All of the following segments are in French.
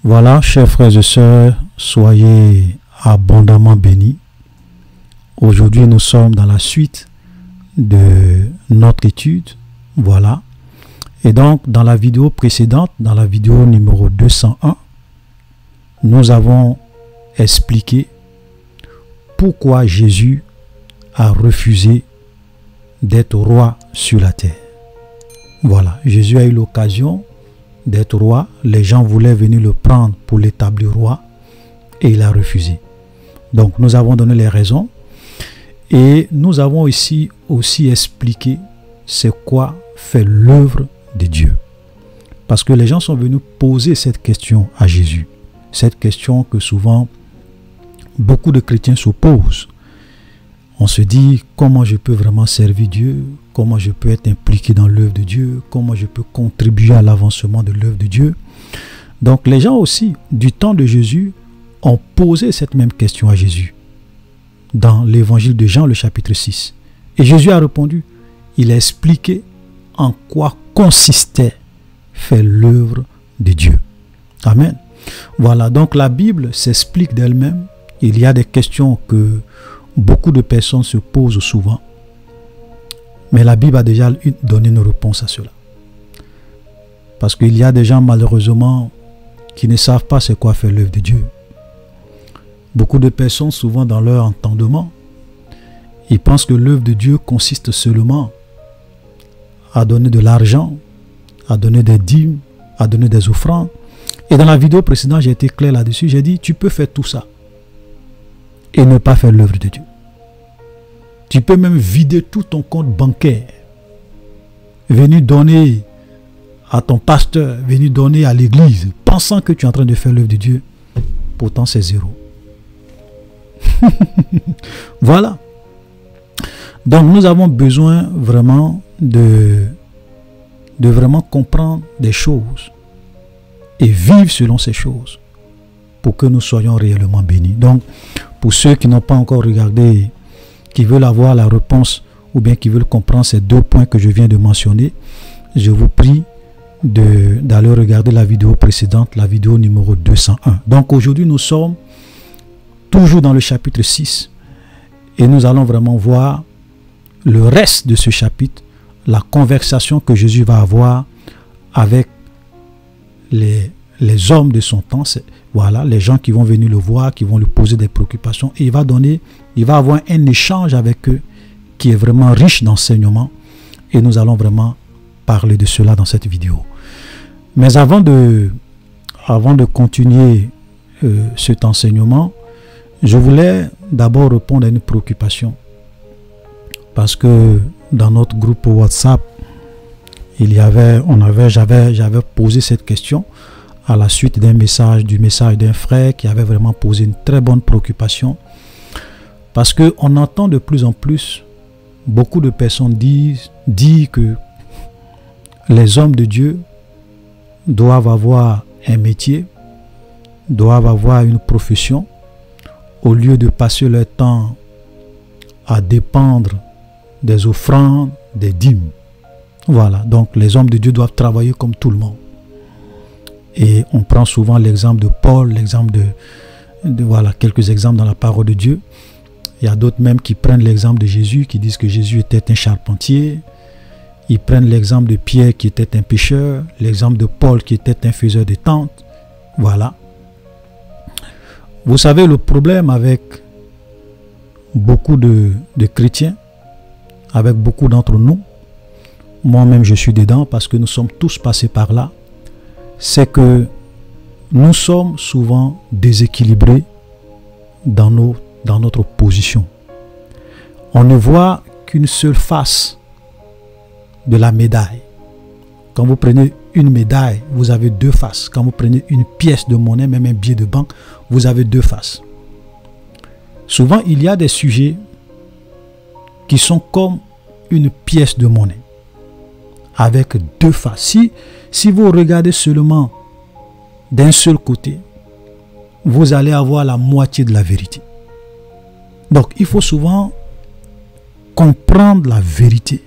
Voilà, chers frères et sœurs, soyez abondamment bénis. Aujourd'hui, nous sommes dans la suite de notre étude. Voilà. Et donc, dans la vidéo précédente, dans la vidéo numéro 201, nous avons expliqué pourquoi Jésus a refusé d'être roi sur la terre. Voilà, Jésus a eu l'occasion d'être roi. Les gens voulaient venir le prendre pour l'établir roi et il a refusé. Donc, nous avons donné les raisons et nous avons ici aussi expliqué c'est quoi fait l'œuvre de Dieu. Parce que les gens sont venus poser cette question à Jésus. Cette question que souvent beaucoup de chrétiens se posent. On se dit comment je peux vraiment servir Dieu, comment je peux être impliqué dans l'œuvre de Dieu, comment je peux contribuer à l'avancement de l'œuvre de Dieu. Donc les gens aussi, du temps de Jésus, ont posé cette même question à Jésus. Dans l'évangile de Jean, le chapitre 6. Et Jésus a répondu, il a expliqué en quoi consistait faire l'œuvre de Dieu. Amen. Voilà, donc la Bible s'explique d'elle-même. Il y a des questions que beaucoup de personnes se posent souvent. Mais la Bible a déjà donné une réponse à cela. Parce qu'il y a des gens malheureusement qui ne savent pas c'est quoi faire l'œuvre de Dieu. Beaucoup de personnes souvent dans leur entendement, ils pensent que l'œuvre de Dieu consiste seulement à donner de l'argent, à donner des dîmes, à donner des offrandes. Et dans la vidéo précédente, j'ai été clair là-dessus. J'ai dit, tu peux faire tout ça et ne pas faire l'œuvre de Dieu. Tu peux même vider tout ton compte bancaire, venir donner à ton pasteur, venir donner à l'église, pensant que tu es en train de faire l'œuvre de Dieu. Pourtant, c'est zéro. Voilà. Donc, nous avons besoin vraiment de vraiment comprendre des choses et vivre selon ces choses pour que nous soyons réellement bénis. Donc, pour ceux qui n'ont pas encore regardé, qui veulent avoir la réponse ou bien qui veulent comprendre ces deux points que je viens de mentionner, je vous prie d'aller regarder la vidéo précédente, la vidéo numéro 201. Donc aujourd'hui, nous sommes toujours dans le chapitre 6 et nous allons vraiment voir le reste de ce chapitre, la conversation que Jésus va avoir avec les hommes de son temps. Voilà, les gens qui vont venir le voir, qui vont lui poser des préoccupations. Et il va avoir un échange avec eux qui est vraiment riche d'enseignements. Et nous allons vraiment parler de cela dans cette vidéo. Mais avant de continuer cet enseignement, je voulais d'abord répondre à une préoccupation. Parce que dans notre groupe WhatsApp, j'avais posé cette question à la suite du message d'un frère qui avait vraiment posé une très bonne préoccupation. Parce qu'on entend de plus en plus beaucoup de personnes dire que les hommes de Dieu doivent avoir un métier, doivent avoir une profession, au lieu de passer leur temps à dépendre des offrandes, des dîmes. Voilà, donc les hommes de Dieu doivent travailler comme tout le monde. Et on prend souvent l'exemple de Paul, l'exemple voilà, quelques exemples dans la parole de Dieu. Il y a d'autres même qui prennent l'exemple de Jésus, qui disent que Jésus était un charpentier. Ils prennent l'exemple de Pierre qui était un pêcheur, l'exemple de Paul qui était un faiseur de tentes. Voilà. Vous savez, le problème avec beaucoup de chrétiens, avec beaucoup d'entre nous, moi-même je suis dedans parce que nous sommes tous passés par là, c'est que nous sommes souvent déséquilibrés dans notre position. On ne voit qu'une seule face de la médaille. Quand vous prenez une médaille, vous avez deux faces. Quand vous prenez une pièce de monnaie, même un billet de banque, vous avez deux faces. Souvent, il y a des sujets qui sont comme une pièce de monnaie avec deux faces. Si vous regardez seulement d'un seul côté, vous allez avoir la moitié de la vérité. Donc, il faut souvent comprendre la vérité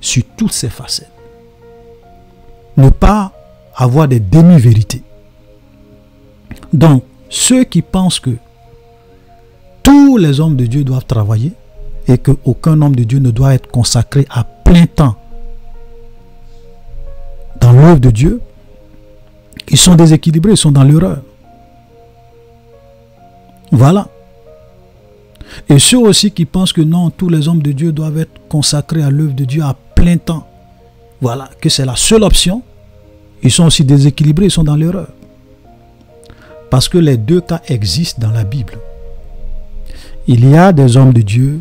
sur toutes ses facettes. Ne pas avoir des demi-vérités. Donc, ceux qui pensent que tous les hommes de Dieu doivent travailler et qu'aucun homme de Dieu ne doit être consacré à plein temps dans l'œuvre de Dieu, ils sont déséquilibrés, ils sont dans l'erreur. Voilà. Et ceux aussi qui pensent que non, tous les hommes de Dieu doivent être consacrés à l'œuvre de Dieu à plein temps, voilà, que c'est la seule option, ils sont aussi déséquilibrés, ils sont dans l'erreur. Parce que les deux cas existent dans la Bible. Il y a des hommes de Dieu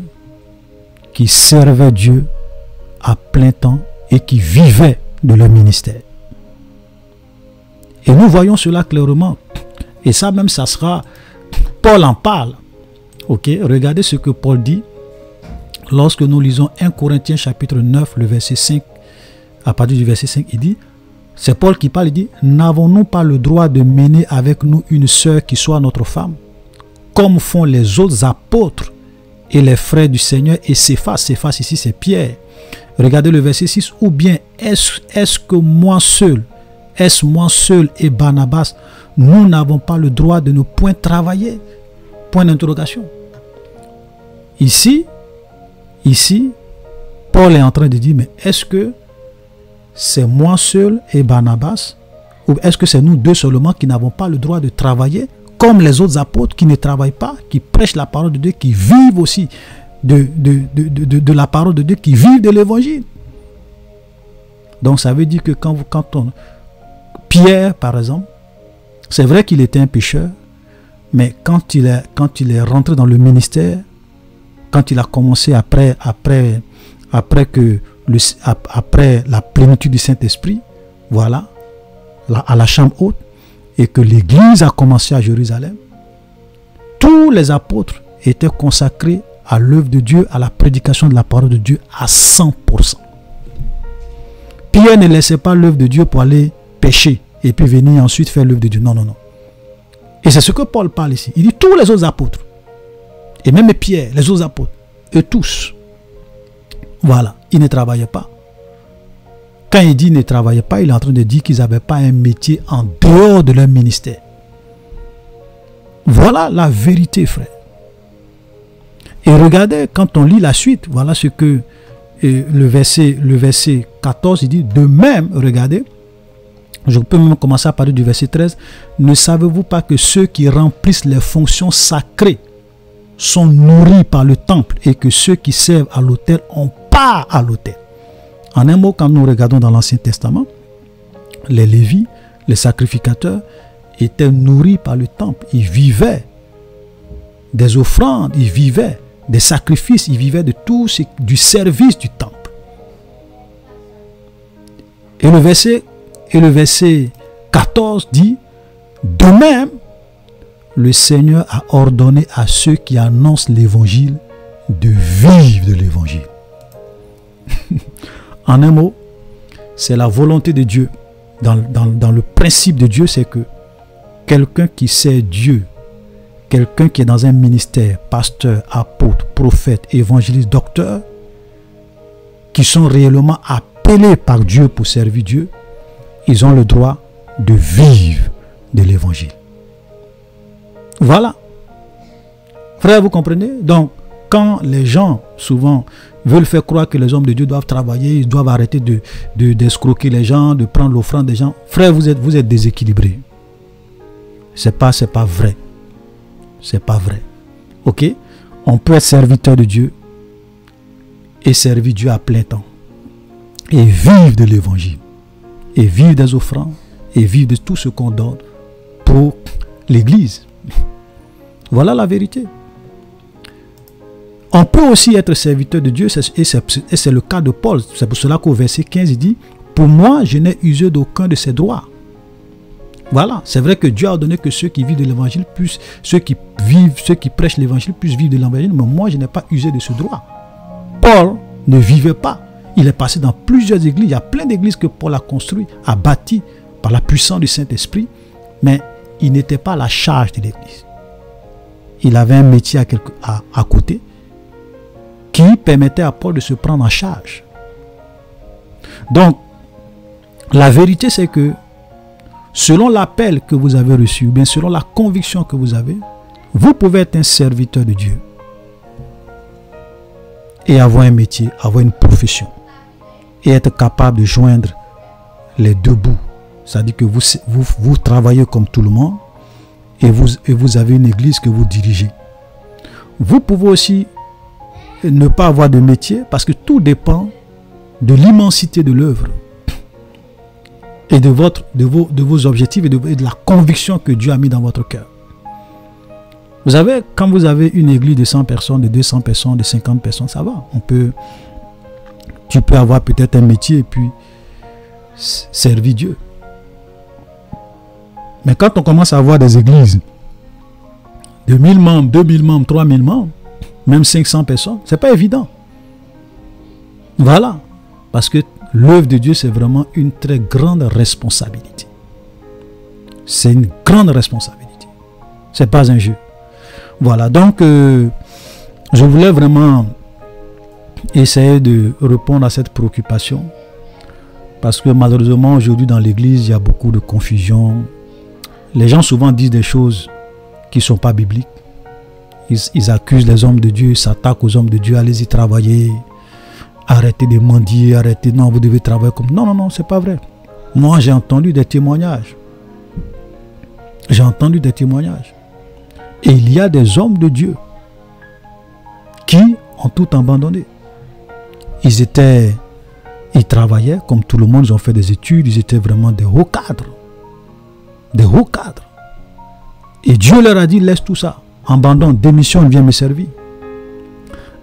qui servaient Dieu à plein temps et qui vivaient de leur ministère. Et nous voyons cela clairement. Et ça même, ça sera... Paul en parle. Ok, regardez ce que Paul dit lorsque nous lisons 1 Corinthiens chapitre 9, le verset 5. À partir du verset 5, il dit, c'est Paul qui parle, il dit, n'avons-nous pas le droit de mener avec nous une sœur qui soit notre femme, comme font les autres apôtres et les frères du Seigneur? Et Céphas ici c'est Pierre. Regardez le verset 6. Ou bien est-ce que moi seul et Barnabas, nous n'avons pas le droit de ne point travailler? Point d'interrogation. Ici, Paul est en train de dire, mais est-ce que c'est moi seul et Barnabas, ou est-ce que c'est nous deux seulement qui n'avons pas le droit de travailler comme les autres apôtres qui ne travaillent pas, qui prêchent la parole de Dieu, qui vivent aussi de la parole de Dieu, qui vivent de l'évangile? Donc ça veut dire que Pierre, par exemple, c'est vrai qu'il était un pécheur, mais quand il est rentré dans le ministère, quand il a commencé après la plénitude du Saint-Esprit, voilà, à la chambre haute, et que l'église a commencé à Jérusalem, tous les apôtres étaient consacrés à l'œuvre de Dieu, à la prédication de la parole de Dieu à 100%. Pierre ne laissait pas l'œuvre de Dieu pour aller pécher et puis venir ensuite faire l'œuvre de Dieu. Non, non, non. Et c'est ce que Paul parle ici. Il dit tous les autres apôtres, et même Pierre, les autres apôtres, eux tous, voilà, ils ne travaillaient pas. Quand il dit ne travaillaient pas, il est en train de dire qu'ils n'avaient pas un métier en dehors de leur ministère. Voilà la vérité, frère. Et regardez, quand on lit la suite, voilà ce que le verset 14, il dit, de même, regardez, je peux même commencer à parler du verset 13, ne savez-vous pas que ceux qui remplissent les fonctions sacrées sont nourris par le temple et que ceux qui servent à l'autel ont part à l'autel? En un mot, quand nous regardons dans l'Ancien Testament, les Lévites, les sacrificateurs, étaient nourris par le temple. Ils vivaient des offrandes, ils vivaient des sacrifices, ils vivaient de tout du service du temple. Et le verset 14 dit, de même, le Seigneur a ordonné à ceux qui annoncent l'évangile de vivre de l'évangile. En un mot, c'est la volonté de Dieu. Dans le principe de Dieu, c'est que quelqu'un qui sait Dieu, quelqu'un qui est dans un ministère, pasteur, apôtre, prophète, évangéliste, docteur, qui sont réellement appelés par Dieu pour servir Dieu, ils ont le droit de vivre de l'évangile. Voilà. Frère, vous comprenez? Donc, quand les gens, souvent, veulent faire croire que les hommes de Dieu doivent travailler, ils doivent arrêter d'escroquer les gens, de prendre l'offrande des gens. Frère, vous êtes déséquilibrés. C'est pas vrai. C'est pas vrai. Ok? On peut être serviteur de Dieu et servir Dieu à plein temps. Et vivre de l'évangile. Et vivre des offrandes. Et vivre de tout ce qu'on donne pour l'église. Voilà la vérité. On peut aussi être serviteur de Dieu, et c'est le cas de Paul. C'est pour cela qu'au verset 15, il dit, pour moi, je n'ai usé d'aucun de ces droits. Voilà, c'est vrai que Dieu a ordonné que ceux qui vivent de l'évangile, plus ceux qui prêchent l'évangile, puissent vivre de l'évangile, mais moi, je n'ai pas usé de ce droit. Paul ne vivait pas. Il est passé dans plusieurs églises. Il y a plein d'églises que Paul a construites, a bâties par la puissance du Saint-Esprit, mais il n'était pas à la charge de l'église. Il avait un métier à côté qui permettait à Paul de se prendre en charge. Donc, la vérité, c'est que selon l'appel que vous avez reçu, ou bien selon la conviction que vous avez, vous pouvez être un serviteur de Dieu et avoir un métier, avoir une profession et être capable de joindre les deux bouts. C'est-à-dire que vous travaillez comme tout le monde et vous avez une église que vous dirigez. Vous pouvez aussi ne pas avoir de métier parce que tout dépend de l'immensité de l'œuvre et de vos objectifs et de la conviction que Dieu a mis dans votre cœur. Vous savez, quand vous avez une église de 100 personnes, de 200 personnes, de 50 personnes, ça va. Tu peux avoir peut-être un métier et puis servir Dieu. Mais quand on commence à avoir des églises de 1000 membres, 2000 membres, 3000 membres, même 500 personnes, c'est pas évident. Voilà. Parce que l'œuvre de Dieu, c'est vraiment une très grande responsabilité. C'est une grande responsabilité. C'est pas un jeu. Voilà. Donc, je voulais vraiment essayer de répondre à cette préoccupation. Parce que malheureusement, aujourd'hui, dans l'église, il y a beaucoup de confusion. Les gens souvent disent des choses qui ne sont pas bibliques. Ils accusent les hommes de Dieu, ils s'attaquent aux hommes de Dieu. Allez-y travailler. Arrêtez de mendier, arrêtez. Non, vous devez travailler comme... Non, c'est pas vrai. Moi, j'ai entendu des témoignages. J'ai entendu des témoignages. Et il y a des hommes de Dieu qui ont tout abandonné. Ils travaillaient comme tout le monde, ils ont fait des études, ils étaient vraiment des hauts cadres. Des hauts cadres. Et Dieu leur a dit, laisse tout ça. Abandonne, démissionne, viens me servir.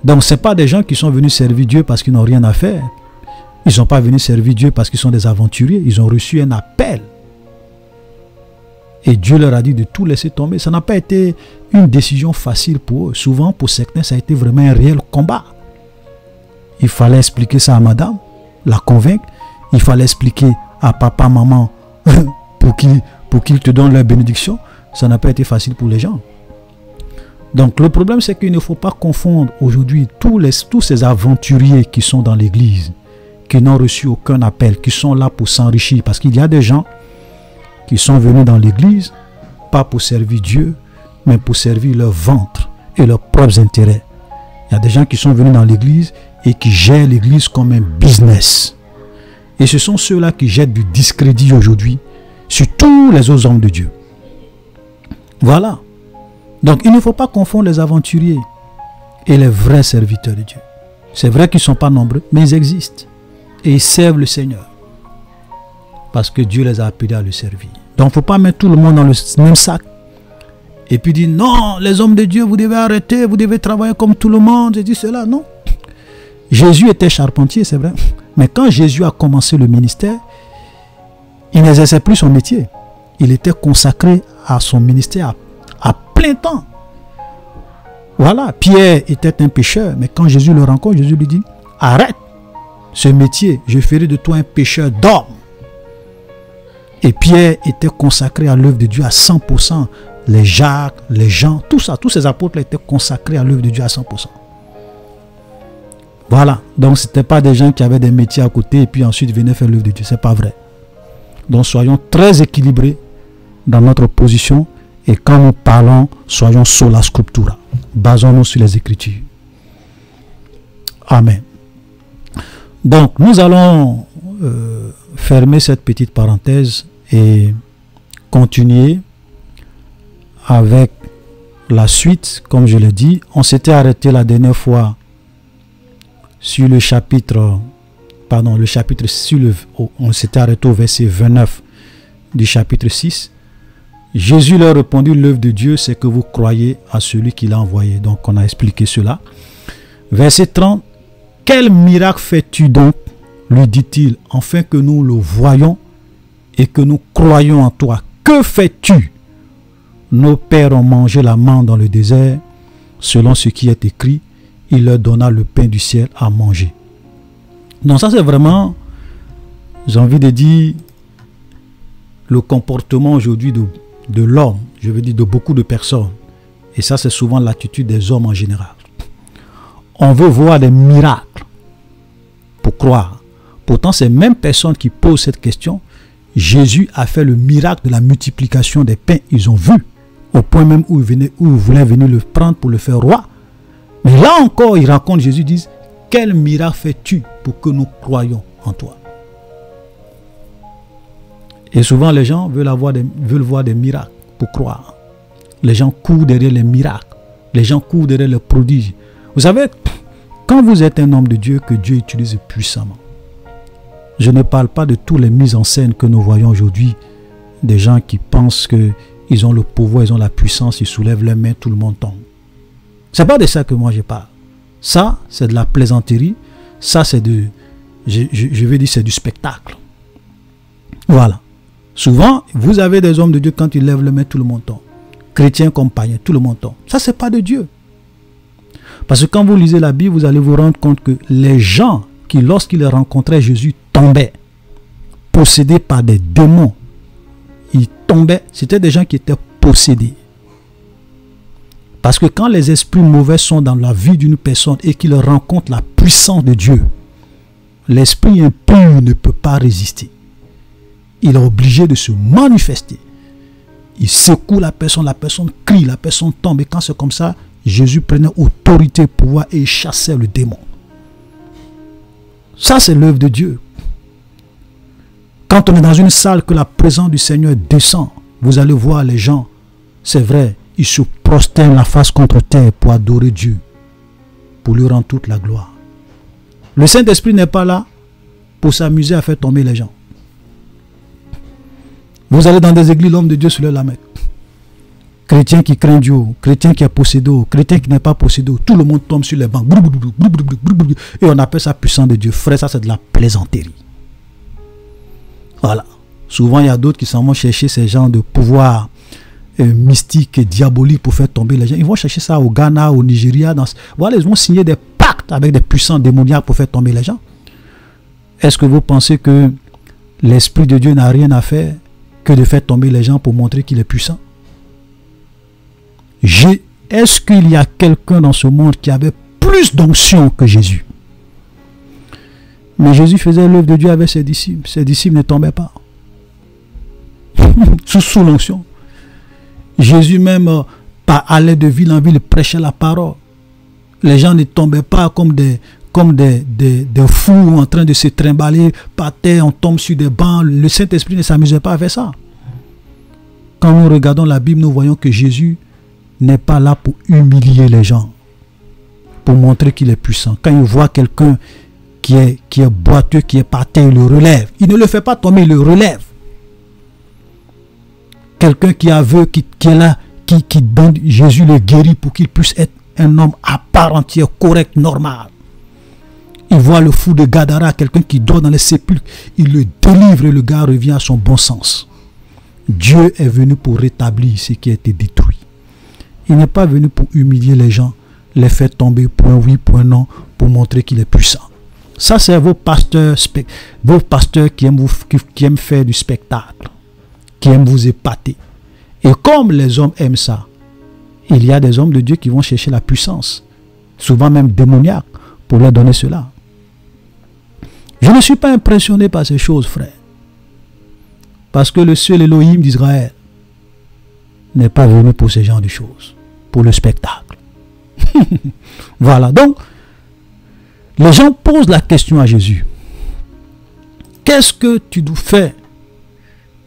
Donc, ce n'est pas des gens qui sont venus servir Dieu parce qu'ils n'ont rien à faire. Ils ne sont pas venus servir Dieu parce qu'ils sont des aventuriers. Ils ont reçu un appel. Et Dieu leur a dit de tout laisser tomber. Ça n'a pas été une décision facile pour eux. Souvent, pour certains, ça a été vraiment un réel combat. Il fallait expliquer ça à madame, la convaincre. Il fallait expliquer à papa, maman, pour qu'ils te donnent leur bénédiction. Ça n'a pas été facile pour les gens. Donc le problème, c'est qu'il ne faut pas confondre aujourd'hui tous ces aventuriers qui sont dans l'église, qui n'ont reçu aucun appel, qui sont là pour s'enrichir. Parce qu'il y a des gens qui sont venus dans l'église, pas pour servir Dieu, mais pour servir leur ventre et leurs propres intérêts. Il y a des gens qui sont venus dans l'église et qui gèrent l'église comme un business. Et ce sont ceux-là qui jettent du discrédit aujourd'hui sur tous les autres hommes de Dieu. Voilà. Donc, il ne faut pas confondre les aventuriers et les vrais serviteurs de Dieu. C'est vrai qu'ils ne sont pas nombreux, mais ils existent. Et ils servent le Seigneur. Parce que Dieu les a appelés à le servir. Donc, il ne faut pas mettre tout le monde dans le même sac. Et puis dire, non, les hommes de Dieu, vous devez arrêter, vous devez travailler comme tout le monde. Je dis cela, non. Jésus était charpentier, c'est vrai. Mais quand Jésus a commencé le ministère, il n'exerçait plus son métier. Il était consacré à son ministère à plein temps. Voilà, Pierre était un pécheur, mais quand Jésus le rencontre, Jésus lui dit, arrête ce métier, je ferai de toi un pécheur d'hommes. Et Pierre était consacré à l'œuvre de Dieu à 100%. Les Jacques, les Jean, tout ça, tous ces apôtres étaient consacrés à l'œuvre de Dieu à 100%. Voilà, donc ce n'était pas des gens qui avaient des métiers à côté et puis ensuite venaient faire l'œuvre de Dieu, c'est pas vrai. Donc soyons très équilibrés dans notre position. Et quand nous parlons, soyons sola scriptura. Basons-nous sur les Écritures. Amen. Donc, nous allons fermer cette petite parenthèse et continuer avec la suite. Comme je l'ai dit, on s'était arrêté la dernière fois sur le chapitre, on s'était arrêté au verset 29 du chapitre 6. Jésus leur répondit, l'œuvre de Dieu, c'est que vous croyez à celui qui l'a envoyé. Donc, on a expliqué cela. Verset 30. Quel miracle fais-tu donc, lui dit-il, afin que nous le voyions et que nous croyons en toi. Que fais-tu? Nos pères ont mangé la manne dans le désert, selon ce qui est écrit, il leur donna le pain du ciel à manger. Donc ça c'est vraiment, j'ai envie de dire, le comportement aujourd'hui de l'homme, je veux dire de beaucoup de personnes. Et ça c'est souvent l'attitude des hommes en général. On veut voir des miracles pour croire. Pourtant, ces mêmes personnes qui posent cette question, Jésus a fait le miracle de la multiplication des pains. Ils ont vu, au point même où ils voulaient venir le prendre pour le faire roi. Mais là encore, ils racontent, Jésus dit, quel miracle fais-tu pour que nous croyions en toi? Et souvent, les gens veulent voir des miracles pour croire. Les gens courent derrière les miracles. Les gens courent derrière les prodiges. Vous savez, quand vous êtes un homme de Dieu que Dieu utilise puissamment, je ne parle pas de toutes les mises en scène que nous voyons aujourd'hui, des gens qui pensent qu'ils ont le pouvoir, ils ont la puissance, ils soulèvent leurs mains, tout le monde tombe. Ce n'est pas de ça que moi je parle. Ça, c'est de la plaisanterie. Ça, c'est je vais dire, c'est du spectacle. Voilà. Souvent, vous avez des hommes de Dieu, quand ils lèvent les mains, tout le monde tombe. Chrétiens, compagnons, tout le monde tombe. Ça, c'est pas de Dieu. Parce que quand vous lisez la Bible, vous allez vous rendre compte que les gens qui, lorsqu'ils rencontraient Jésus, tombaient, possédés par des démons. Ils tombaient, c'était des gens qui étaient possédés. Parce que quand les esprits mauvais sont dans la vie d'une personne et qu'ils rencontrent la puissance de Dieu, l'esprit impur ne peut pas résister. Il est obligé de se manifester. Il secoue la personne crie, la personne tombe. Et quand c'est comme ça, Jésus prenait autorité, pouvoir et chassait le démon. Ça, c'est l'œuvre de Dieu. Quand on est dans une salle que la présence du Seigneur descend, vous allez voir les gens, c'est vrai, ils se prosternent la face contre terre pour adorer Dieu, pour lui rendre toute la gloire. Le Saint-Esprit n'est pas là pour s'amuser à faire tomber les gens. Vous allez dans des églises, l'homme de Dieu se lève la main. Chrétien qui craint Dieu, chrétien qui est possédé, chrétien qui n'est pas possédé, tout le monde tombe sur les bancs. Et on appelle ça puissance de Dieu. Frère, ça c'est de la plaisanterie. Voilà. Souvent, il y a d'autres qui s'en vont chercher ces genres de pouvoirs mystiques et diaboliques pour faire tomber les gens. Ils vont chercher ça au Ghana, au Nigeria. Voilà, ils vont signer des pactes avec des puissants démoniaques pour faire tomber les gens. Est-ce que vous pensez que l'Esprit de Dieu n'a rien à faire que de faire tomber les gens pour montrer qu'il est puissant? Est-ce qu'il y a quelqu'un dans ce monde qui avait plus d'onction que Jésus? Mais Jésus faisait l'œuvre de Dieu avec ses disciples. Ses disciples ne tombaient pas. sous l'onction. Jésus même allait de ville en ville, prêchait la parole. Les gens ne tombaient pas comme des fous en train de se trimballer par terre, on tombe sur des bancs. Le Saint-Esprit ne s'amusait pas à faire ça. Quand nous regardons la Bible, nous voyons que Jésus n'est pas là pour humilier les gens, pour montrer qu'il est puissant. Quand il voit quelqu'un qui est boiteux, qui est par terre, il le relève. Il ne le fait pas tomber, il le relève. Quelqu'un qui est aveugle, qui est là, qui donne, Jésus le guérit pour qu'il puisse être un homme à part entière, correct, normal. Il voit le fou de Gadara, quelqu'un qui dort dans les sépulcres, il le délivre et le gars revient à son bon sens. Dieu est venu pour rétablir ce qui a été détruit. Il n'est pas venu pour humilier les gens, les faire tomber, point oui, point non, pour montrer qu'il est puissant. Ça, c'est vos pasteurs qui aiment faire du spectacle, qui aiment vous épater. Et comme les hommes aiment ça, il y a des hommes de Dieu qui vont chercher la puissance, souvent même démoniaque, pour leur donner cela. Je ne suis pas impressionné par ces choses, frère. Parce que le seul Elohim d'Israël n'est pas venu pour ce genre de choses, pour le spectacle. Voilà, donc, les gens posent la question à Jésus. Qu'est-ce que tu nous fais?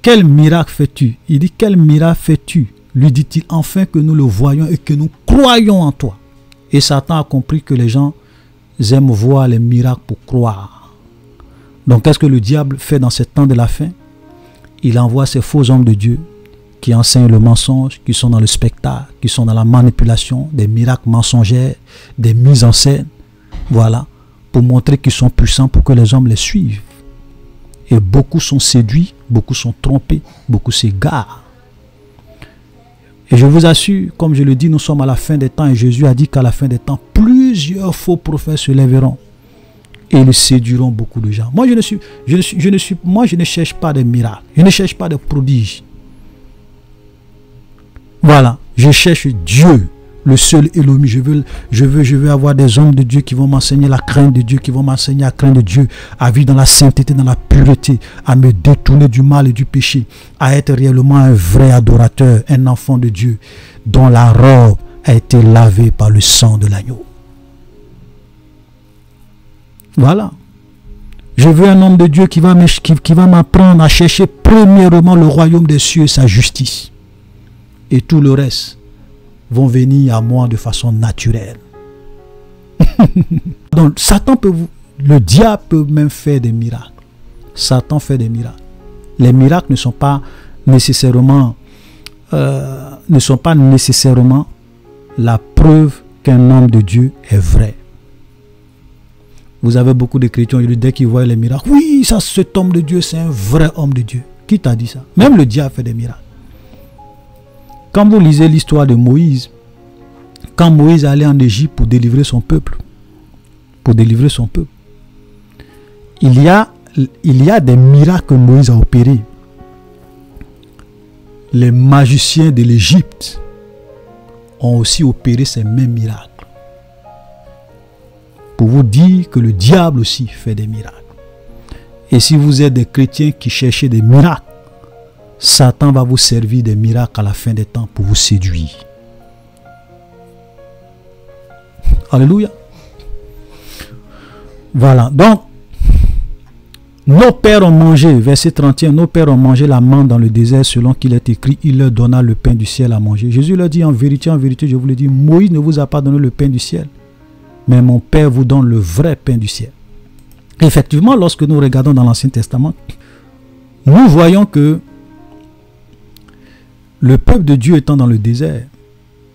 Quel miracle fais-tu? Il dit, quel miracle fais-tu? Lui dit-il, enfin que nous le voyons et que nous croyons en toi. Et Satan a compris que les gens aiment voir les miracles pour croire. Donc, qu'est-ce que le diable fait dans ces temps de la fin? Il envoie ces faux hommes de Dieu qui enseignent le mensonge, qui sont dans le spectacle, qui sont dans la manipulation, des miracles mensongers, des mises en scène. Voilà, pour montrer qu'ils sont puissants, pour que les hommes les suivent. Et beaucoup sont séduits, beaucoup sont trompés, beaucoup s'égarent. Et je vous assure, comme je le dis, nous sommes à la fin des temps et Jésus a dit qu'à la fin des temps, plusieurs faux prophètes se lèveront et ils séduiront beaucoup de gens. Moi, je ne cherche pas des miracles, je ne cherche pas des prodiges. Voilà, je cherche Dieu le seul Elohim. Je veux avoir des hommes de Dieu qui vont m'enseigner la crainte de Dieu, qui vont m'enseigner à craindre Dieu, à vivre dans la sainteté, dans la pureté, à me détourner du mal et du péché, à être réellement un vrai adorateur, un enfant de Dieu, dont la robe a été lavée par le sang de l'agneau. Voilà. Je veux un homme de Dieu qui va m'apprendre à chercher premièrement le royaume des cieux et sa justice. Et tout le reste vont venir à moi de façon naturelle. Donc, Satan peut le diable peut même faire des miracles. Satan fait des miracles. Les miracles ne sont pas nécessairement la preuve qu'un homme de Dieu est vrai. Vous avez beaucoup de chrétiens, dès qu'ils voient les miracles, oui, ça, cet homme de Dieu, c'est un vrai homme de Dieu. Qui t'a dit ça? Même le diable fait des miracles. Quand vous lisez l'histoire de Moïse, quand Moïse allait en Égypte pour délivrer son peuple, il y a des miracles que Moïse a opérés. Les magiciens de l'Égypte ont aussi opéré ces mêmes miracles. Pour vous dire que le diable aussi fait des miracles. Et si vous êtes des chrétiens qui cherchez des miracles, Satan va vous servir des miracles à la fin des temps pour vous séduire. Alléluia. Voilà. Donc, nos pères ont mangé, verset 31, nos pères ont mangé la manne dans le désert selon qu'il est écrit, il leur donna le pain du ciel à manger. Jésus leur dit en vérité, je vous le dis, Moïse ne vous a pas donné le pain du ciel, mais mon Père vous donne le vrai pain du ciel. Effectivement, lorsque nous regardons dans l'Ancien Testament, nous voyons que le peuple de Dieu étant dans le désert,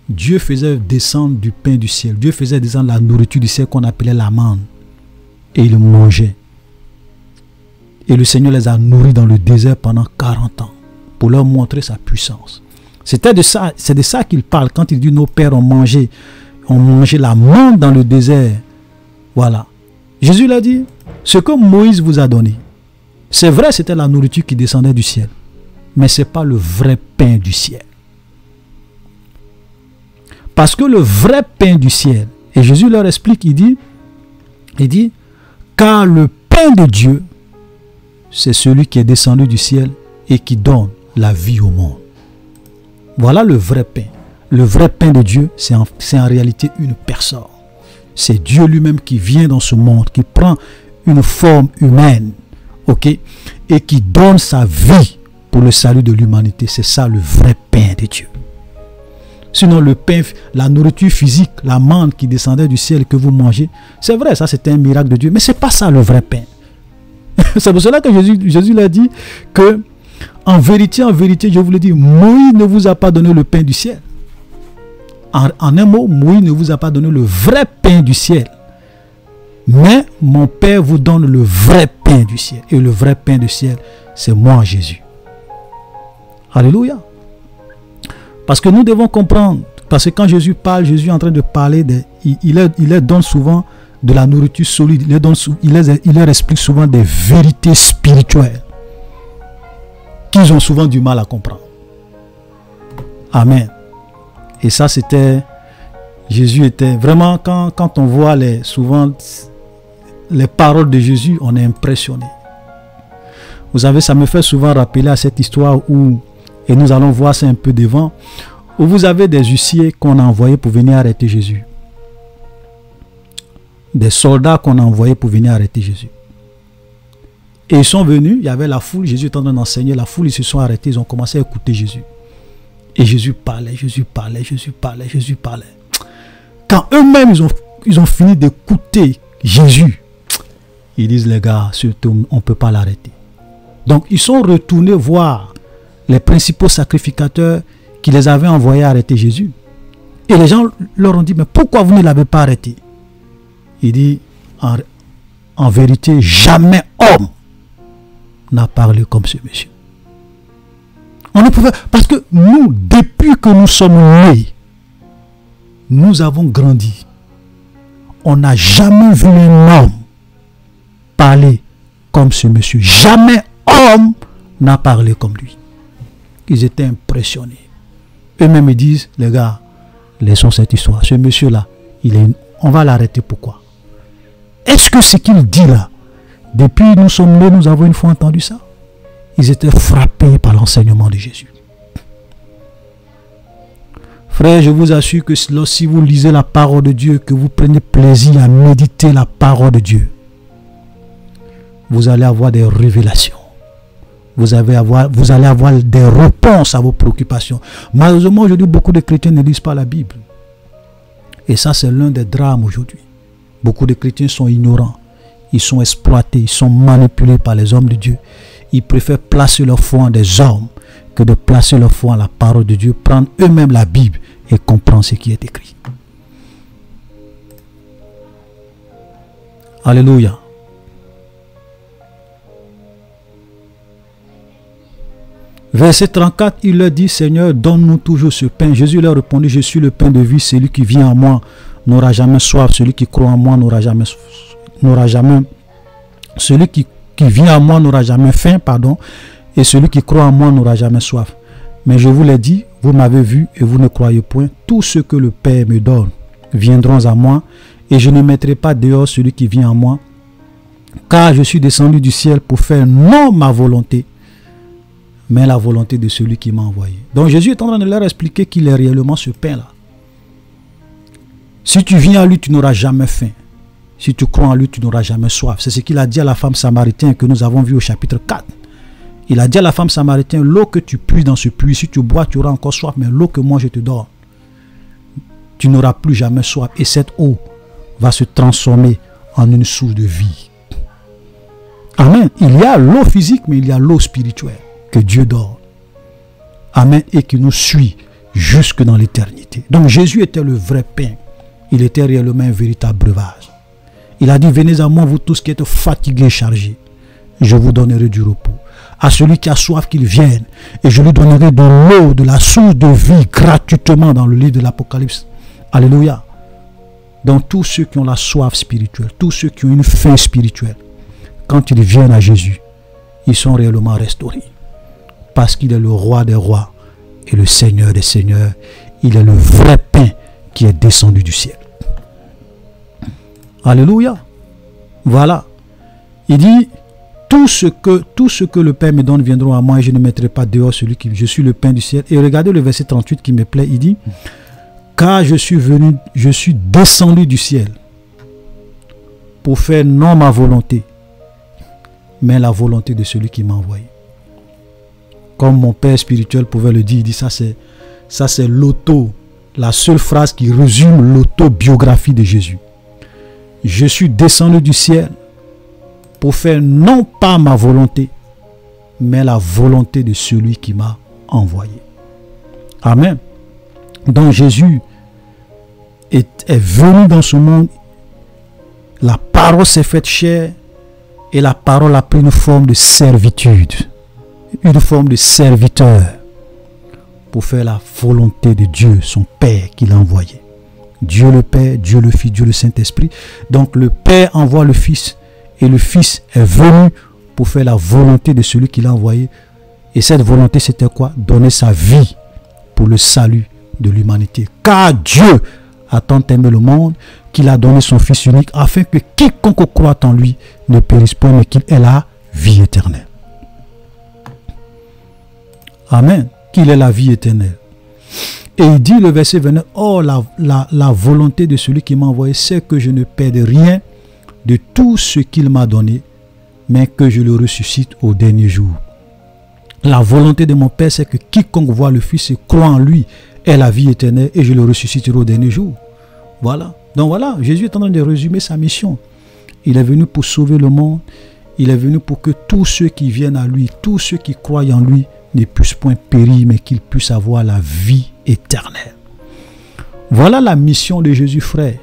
Dieu faisait descendre du pain du ciel. Dieu faisait descendre la nourriture du ciel qu'on appelait la manne. Et ils mangeaient. Et le Seigneur les a nourris dans le désert pendant 40 ans pour leur montrer sa puissance. C'est de ça qu'il parle quand il dit nos pères ont mangé la manne dans le désert. Voilà. Jésus l'a dit, ce que Moïse vous a donné, c'est vrai, c'était la nourriture qui descendait du ciel. Mais ce n'est pas le vrai pain du ciel. Parce que le vrai pain du ciel, et Jésus leur explique, il dit, car le pain de Dieu, c'est celui qui est descendu du ciel et qui donne la vie au monde. Voilà le vrai pain. Le vrai pain de Dieu, c'est en réalité une personne. C'est Dieu lui-même qui vient dans ce monde, qui prend une forme humaine, ok, et qui donne sa vie pour le salut de l'humanité. C'est ça le vrai pain de Dieu. Sinon le pain, la nourriture physique, la manne qui descendait du ciel que vous mangez, c'est vrai, ça c'était un miracle de Dieu, mais c'est pas ça le vrai pain. C'est pour cela que Jésus l'a dit que en vérité, je vous le dis, Moïse ne vous a pas donné le pain du ciel. En un mot, Moïse ne vous a pas donné le vrai pain du ciel. Mais mon Père vous donne le vrai pain du ciel. Et le vrai pain du ciel, c'est moi, Jésus. Alléluia. Parce que nous devons comprendre, parce que quand Jésus parle, Jésus est en train de parler, il leur donne souvent de la nourriture solide, il leur explique souvent des vérités spirituelles qu'ils ont souvent du mal à comprendre. Amen. Et ça c'était, Jésus était vraiment, quand on voit souvent les paroles de Jésus, on est impressionné. Vous savez, ça me fait souvent rappeler à cette histoire où, et nous allons voir ça un peu devant, où vous avez des huissiers qu'on a envoyés pour venir arrêter Jésus. Des soldats qu'on a envoyés pour venir arrêter Jésus. Et ils sont venus, il y avait la foule, Jésus était en train d'enseigner, la foule, ils se sont arrêtés, ils ont commencé à écouter Jésus. Et Jésus parlait. Quand eux-mêmes, ils ont fini d'écouter Jésus, ils disent, les gars, surtout, on ne peut pas l'arrêter. Donc, ils sont retournés voir les principaux sacrificateurs qui les avaient envoyés arrêter Jésus. Et les gens leur ont dit, mais pourquoi vous ne l'avez pas arrêté? Il dit, en vérité, jamais homme n'a parlé comme ce monsieur. On ne pouvait, parce que nous, depuis que nous sommes nés, nous avons grandi. On n'a jamais vu un homme parler comme ce monsieur. Jamais homme n'a parlé comme lui. Ils étaient impressionnés. Eux-mêmes ils disent, les gars, Laissons cette histoire. Ce monsieur-là, on va l'arrêter. Pourquoi? Est-ce que ce qu'il dit là, depuis nous sommes nés, nous avons une fois entendu ça? Ils étaient frappés par l'enseignement de Jésus. Frère, je vous assure que si vous lisez la parole de Dieu, que vous prenez plaisir à méditer la parole de Dieu, vous allez avoir des révélations. Vous allez avoir des réponses à vos préoccupations. Malheureusement, aujourd'hui, beaucoup de chrétiens ne lisent pas la Bible. Et ça, c'est l'un des drames aujourd'hui. Beaucoup de chrétiens sont ignorants. Ils sont exploités, ils sont manipulés par les hommes de Dieu. Ils préfèrent placer leur foi en des hommes que de placer leur foi en la parole de Dieu, prendre eux-mêmes la Bible et comprendre ce qui est écrit. Alléluia. Verset 34, il leur dit, Seigneur, donne-nous toujours ce pain. Jésus leur répondit, je suis le pain de vie, celui qui vient à moi n'aura jamais soif, celui qui croit en moi n'aura jamais celui qui vient à moi n'aura jamais faim, et celui qui croit en moi n'aura jamais soif. Mais je vous l'ai dit, vous m'avez vu et vous ne croyez point. Tout ce que le Père me donne viendront à moi, et je ne mettrai pas dehors celui qui vient à moi, car je suis descendu du ciel pour faire non ma volonté, mais la volonté de celui qui m'a envoyé. Donc Jésus est en train de leur expliquer qu'il est réellement ce pain-là. Si tu viens à lui, tu n'auras jamais faim. Si tu crois en lui, tu n'auras jamais soif. C'est ce qu'il a dit à la femme samaritaine que nous avons vu au chapitre 4. Il a dit à la femme samaritaine, l'eau que tu puises dans ce puits, si tu bois, tu auras encore soif, mais l'eau que moi je te donne, tu n'auras plus jamais soif. Et cette eau va se transformer en une source de vie. Amen. Il y a l'eau physique, mais il y a l'eau spirituelle que Dieu donne. Amen. Et qui nous suit jusque dans l'éternité. Donc Jésus était le vrai pain. Il était réellement un véritable breuvage. Il a dit, venez à moi, vous tous qui êtes fatigués et chargés. Je vous donnerai du repos. À celui qui a soif, qu'il vienne. Et je lui donnerai de l'eau, de la source de vie, gratuitement dans le livre de l'Apocalypse. Alléluia. Donc tous ceux qui ont la soif spirituelle, tous ceux qui ont une faim spirituelle, quand ils viennent à Jésus, ils sont réellement restaurés. Parce qu'il est le roi des rois et le Seigneur des seigneurs. Il est le vrai pain qui est descendu du ciel. Alléluia. Voilà. Il dit, tout ce que le Père me donne viendront à moi et je ne mettrai pas dehors celui qui... Je suis le pain du ciel. Et regardez le verset 38 qui me plaît. Il dit, car je suis descendu du ciel pour faire non ma volonté, mais la volonté de celui qui m'a envoyé. Comme mon père spirituel pouvait le dire, il dit, ça c'est la seule phrase qui résume l'autobiographie de Jésus. Je suis descendu du ciel pour faire non pas ma volonté, mais la volonté de celui qui m'a envoyé. Amen. Donc Jésus est venu dans ce monde, la parole s'est faite chair et la parole a pris une forme de servitude, une forme de serviteur pour faire la volonté de Dieu, son Père qui l'a envoyé. Dieu le Père, Dieu le Fils, Dieu le Saint-Esprit. Donc le Père envoie le Fils et le Fils est venu pour faire la volonté de celui qui l'a envoyé. Et cette volonté, c'était quoi? Donner sa vie pour le salut de l'humanité. Car Dieu a tant aimé le monde qu'il a donné son Fils unique afin que quiconque croit en lui ne périsse pas mais qu'il ait la vie éternelle. Amen. Qu'il ait la vie éternelle. Et il dit le verset 29, oh la volonté de celui qui m'a envoyé, c'est que je ne perde rien de tout ce qu'il m'a donné, mais que je le ressuscite au dernier jour. La volonté de mon Père, c'est que quiconque voit le Fils et croit en lui ait la vie éternelle et je le ressusciterai au dernier jour. Voilà. Donc voilà, Jésus est en train de résumer sa mission. Il est venu pour sauver le monde. Il est venu pour que tous ceux qui viennent à lui, tous ceux qui croient en lui, ne puissent point périr, mais qu'ils puissent avoir la vie éternelle. Voilà la mission de Jésus, frère.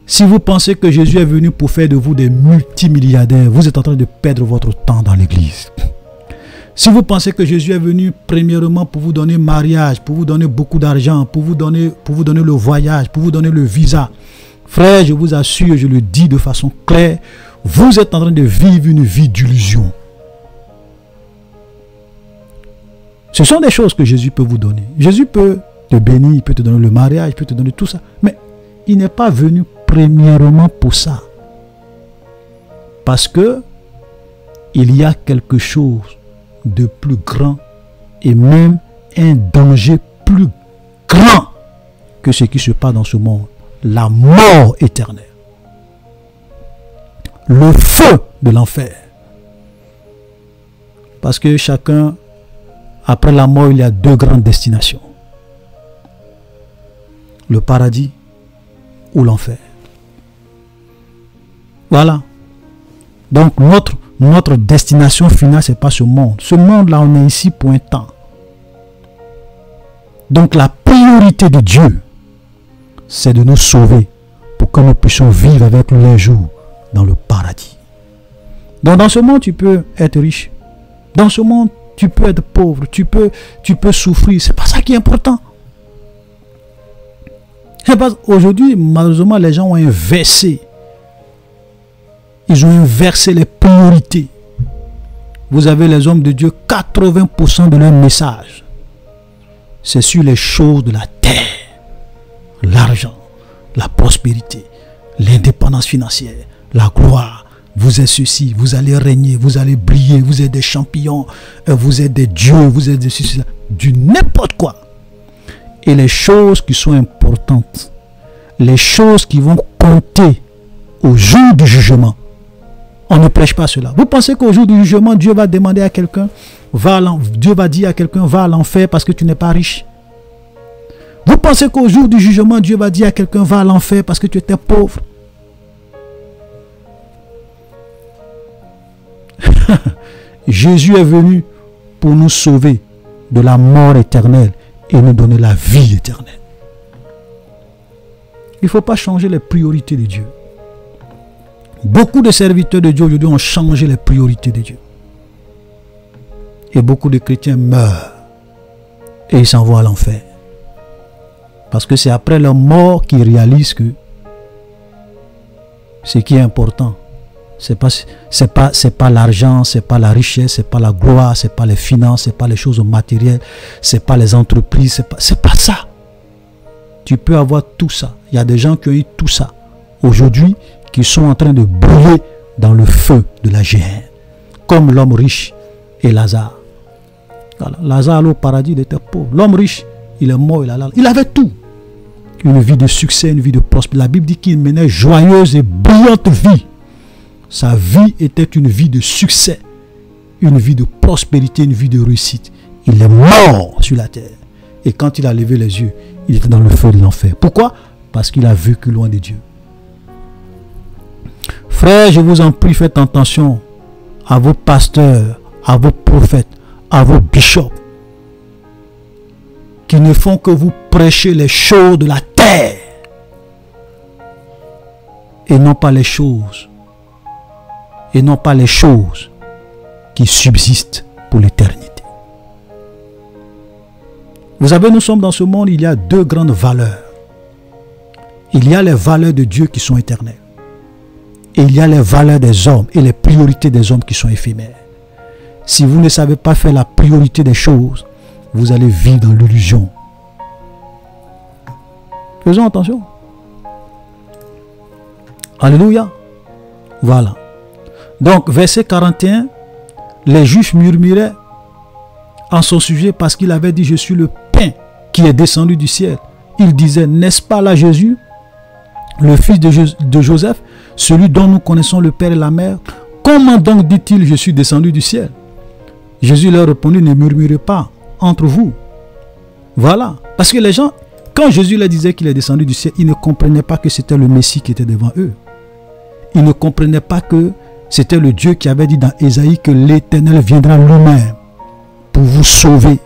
Si vous pensez que Jésus est venu pour faire de vous des multimilliardaires, vous êtes en train de perdre votre temps dans l'église. Si vous pensez que Jésus est venu premièrement pour vous donner mariage, pour vous donner beaucoup d'argent, pour vous donner le voyage, pour vous donner le visa, frère, je vous assure, je le dis de façon claire, vous êtes en train de vivre une vie d'illusion. Ce sont des choses que Jésus peut vous donner. Jésus peut te bénir, il peut te donner le mariage, il peut te donner tout ça. Mais il n'est pas venu premièrement pour ça. Parce que il y a quelque chose de plus grand et même un danger plus grand que ce qui se passe dans ce monde. La mort éternelle. Le feu de l'enfer. Parce que chacun, après la mort, il y a deux grandes destinations. Le paradis ou l'enfer. Voilà. Donc notre destination finale, ce n'est pas ce monde. Ce monde-là, on est ici pour un temps. Donc la priorité de Dieu, c'est de nous sauver pour que nous puissions vivre avec lui un jour dans le paradis. Donc dans ce monde, tu peux être riche. Dans ce monde, tu peux être pauvre. Tu peux souffrir. C'est pas ça qui est important. Aujourd'hui, malheureusement, les gens ont inversé. Ils ont inversé les priorités. Vous avez les hommes de Dieu, 80% de leur message, c'est sur les choses de la terre. L'argent, la prospérité, l'indépendance financière, la gloire. Vous êtes ceci, vous allez régner, vous allez briller, vous êtes des champions, vous êtes des dieux, vous êtes des ceci, du n'importe quoi. Et les choses qui sont importantes, les choses qui vont compter au jour du jugement, on ne prêche pas cela. Vous pensez qu'au jour du jugement, Dieu va demander à quelqu'un, Dieu va dire à quelqu'un, va à l'enfer parce que tu n'es pas riche? Vous pensez qu'au jour du jugement, Dieu va dire à quelqu'un, va à l'enfer parce que tu étais pauvre? Jésus est venu pour nous sauver de la mort éternelle et nous donner la vie éternelle. Il ne faut pas changer les priorités de Dieu. Beaucoup de serviteurs de Dieu aujourd'hui ont changé les priorités de Dieu. Et beaucoup de chrétiens meurent et ils s'en vont à l'enfer. Parce que c'est après leur mort qu'ils réalisent que ce qui est important, c'est pas l'argent, c'est pas la richesse, c'est pas la gloire, c'est pas les finances, c'est pas les choses matérielles, c'est pas les entreprises, c'est pas ça. Tu peux avoir tout ça. Il y a des gens qui ont eu tout ça aujourd'hui, qui sont en train de brûler dans le feu de la géhenne, comme l'homme riche et Lazare. Voilà. Lazare allait au paradis, il était pauvre. L'homme riche, il est mort, il avait tout. Une vie de succès, une vie de prospérité. La Bible dit qu'il menait joyeuse et brillante vie. Sa vie était une vie de succès, une vie de prospérité, une vie de réussite. Il est mort sur la terre. Et quand il a levé les yeux, il était dans le feu de l'enfer. Pourquoi? Parce qu'il a vécu loin de Dieu. Frères, je vous en prie, faites attention à vos pasteurs, à vos prophètes, à vos bishops, qui ne font que vous prêcher les choses de la terre et non pas les choses qui subsistent pour l'éternité. Vous savez, nous sommes dans ce monde, il y a deux grandes valeurs. Il y a les valeurs de Dieu qui sont éternelles. Et il y a les valeurs des hommes et les priorités des hommes qui sont éphémères. Si vous ne savez pas faire la priorité des choses, vous allez vivre dans l'illusion. Faisons attention. Alléluia. Voilà. Donc, verset 41, les Juifs murmuraient en son sujet parce qu'il avait dit, je suis le pain qui est descendu du ciel. Il disait, n'est-ce pas là Jésus, le fils de Joseph, celui dont nous connaissons le père et la mère? Comment donc dit-il, je suis descendu du ciel? Jésus leur répondit, ne murmurez pas entre vous. Voilà. Parce que les gens, quand Jésus leur disait qu'il est descendu du ciel, ils ne comprenaient pas que c'était le Messie qui était devant eux. Ils ne comprenaient pas que c'était le Dieu qui avait dit dans Ésaïe que l'Éternel viendra lui-même pour vous sauver.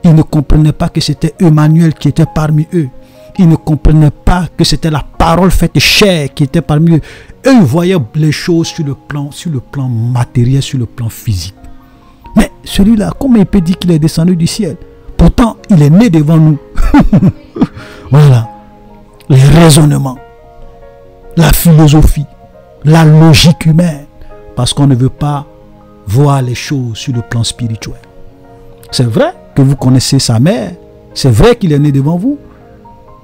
Ils ne comprenaient pas que c'était Emmanuel qui était parmi eux. Ils ne comprenaient pas que c'était la parole faite chair qui était parmi eux. Eux, ils voyaient les choses sur le plan matériel, sur le plan physique. Mais celui-là, comment il peut dire qu'il est descendu du ciel? Pourtant, il est né devant nous. Voilà. Les raisonnements, la philosophie, la logique humaine. Parce qu'on ne veut pas voir les choses sur le plan spirituel. C'est vrai que vous connaissez sa mère C'est vrai qu'il est né devant vous,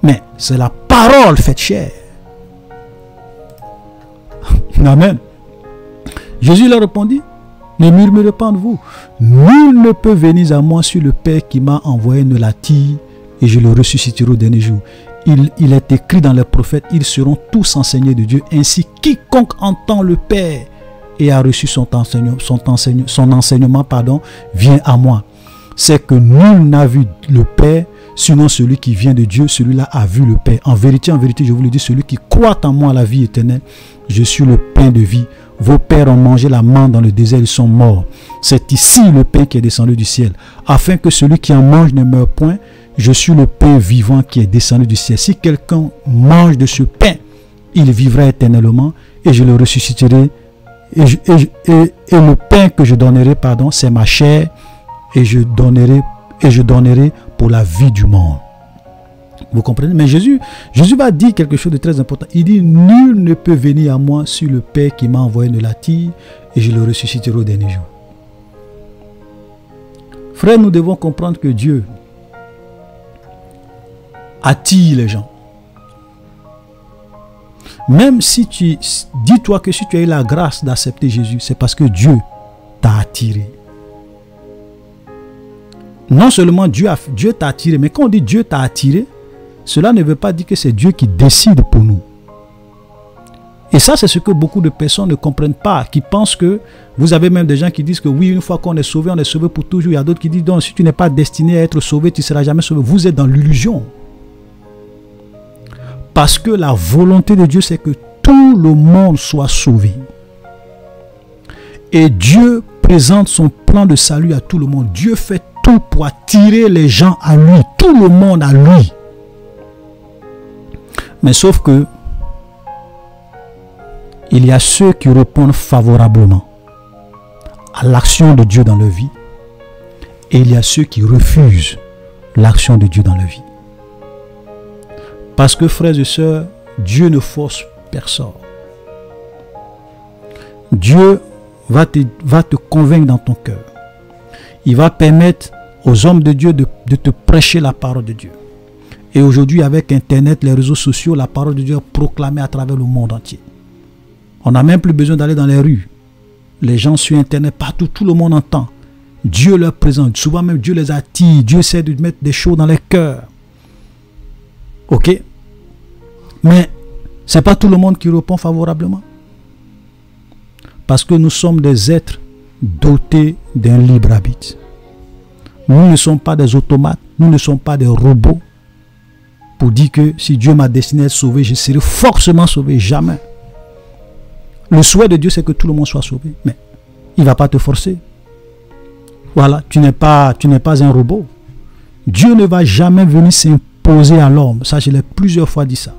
mais c'est la parole faite chair. Amen. Jésus leur répondit, ne murmurez pas en vous. Nul ne peut venir à moi si le Père qui m'a envoyé ne l'attire, et je le ressusciterai au dernier jour. Il est écrit dans les prophètes, ils seront tous enseignés de Dieu. Ainsi, quiconque entend le Père et a reçu son enseignement, vient à moi. C'est que nul n'a vu le Père, sinon celui qui vient de Dieu, celui-là a vu le Père. En vérité, je vous le dis, celui qui croit en moi à la vie éternelle, je suis le pain de vie. Vos pères ont mangé la manne dans le désert, ils sont morts. C'est ici le pain qui est descendu du ciel, afin que celui qui en mange ne meure point. Je suis le pain vivant qui est descendu du ciel. Si quelqu'un mange de ce pain, il vivra éternellement, et je le ressusciterai. Et le pain que je donnerai, c'est ma chair, et je donnerai pour la vie du monde. Vous comprenez? Mais Jésus va dire quelque chose de très important. Il dit, nul ne peut venir à moi si le Père qui m'a envoyé ne l'attire, et je le ressusciterai au dernier jour. Frère, nous devons comprendre que Dieu attire les gens. Même si dis-toi que si tu as eu la grâce d'accepter Jésus, c'est parce que Dieu t'a attiré. Non seulement Dieu t'a attiré, mais quand on dit Dieu t'a attiré, cela ne veut pas dire que c'est Dieu qui décide pour nous. Et ça, c'est ce que beaucoup de personnes ne comprennent pas, qui pensent que, vous avez même des gens qui disent que oui, une fois qu'on est sauvé pour toujours. Il y a d'autres qui disent, donc si tu n'es pas destiné à être sauvé, tu ne seras jamais sauvé. Vous êtes dans l'illusion. Parce que la volonté de Dieu, c'est que tout le monde soit sauvé. Et Dieu présente son plan de salut à tout le monde. Dieu fait tout pour attirer les gens à lui, tout le monde à lui. Mais sauf que il y a ceux qui répondent favorablement à l'action de Dieu dans leur vie, et il y a ceux qui refusent l'action de Dieu dans leur vie. Parce que, frères et sœurs, Dieu ne force personne. Dieu va te convaincre dans ton cœur. Il va permettre aux hommes de Dieu de te prêcher la parole de Dieu. Et aujourd'hui, avec Internet, les réseaux sociaux, la parole de Dieu est proclamée à travers le monde entier. On n'a même plus besoin d'aller dans les rues. Les gens sur Internet, partout, tout le monde entend. Dieu leur présente. Souvent même, Dieu les attire. Dieu essaie de mettre des choses dans les cœurs. Ok? Mais ce n'est pas tout le monde qui répond favorablement. Parce que nous sommes des êtres dotés d'un libre arbitre. Nous ne sommes pas des automates. Nous ne sommes pas des robots. Pour dire que si Dieu m'a destiné à être sauvé, je serai forcément sauvé. Jamais. Le souhait de Dieu, c'est que tout le monde soit sauvé. Mais il ne va pas te forcer. Voilà, tu n'es pas un robot. Dieu ne va jamais venir s'imposer à l'homme. Ça, je l'ai plusieurs fois dit ça.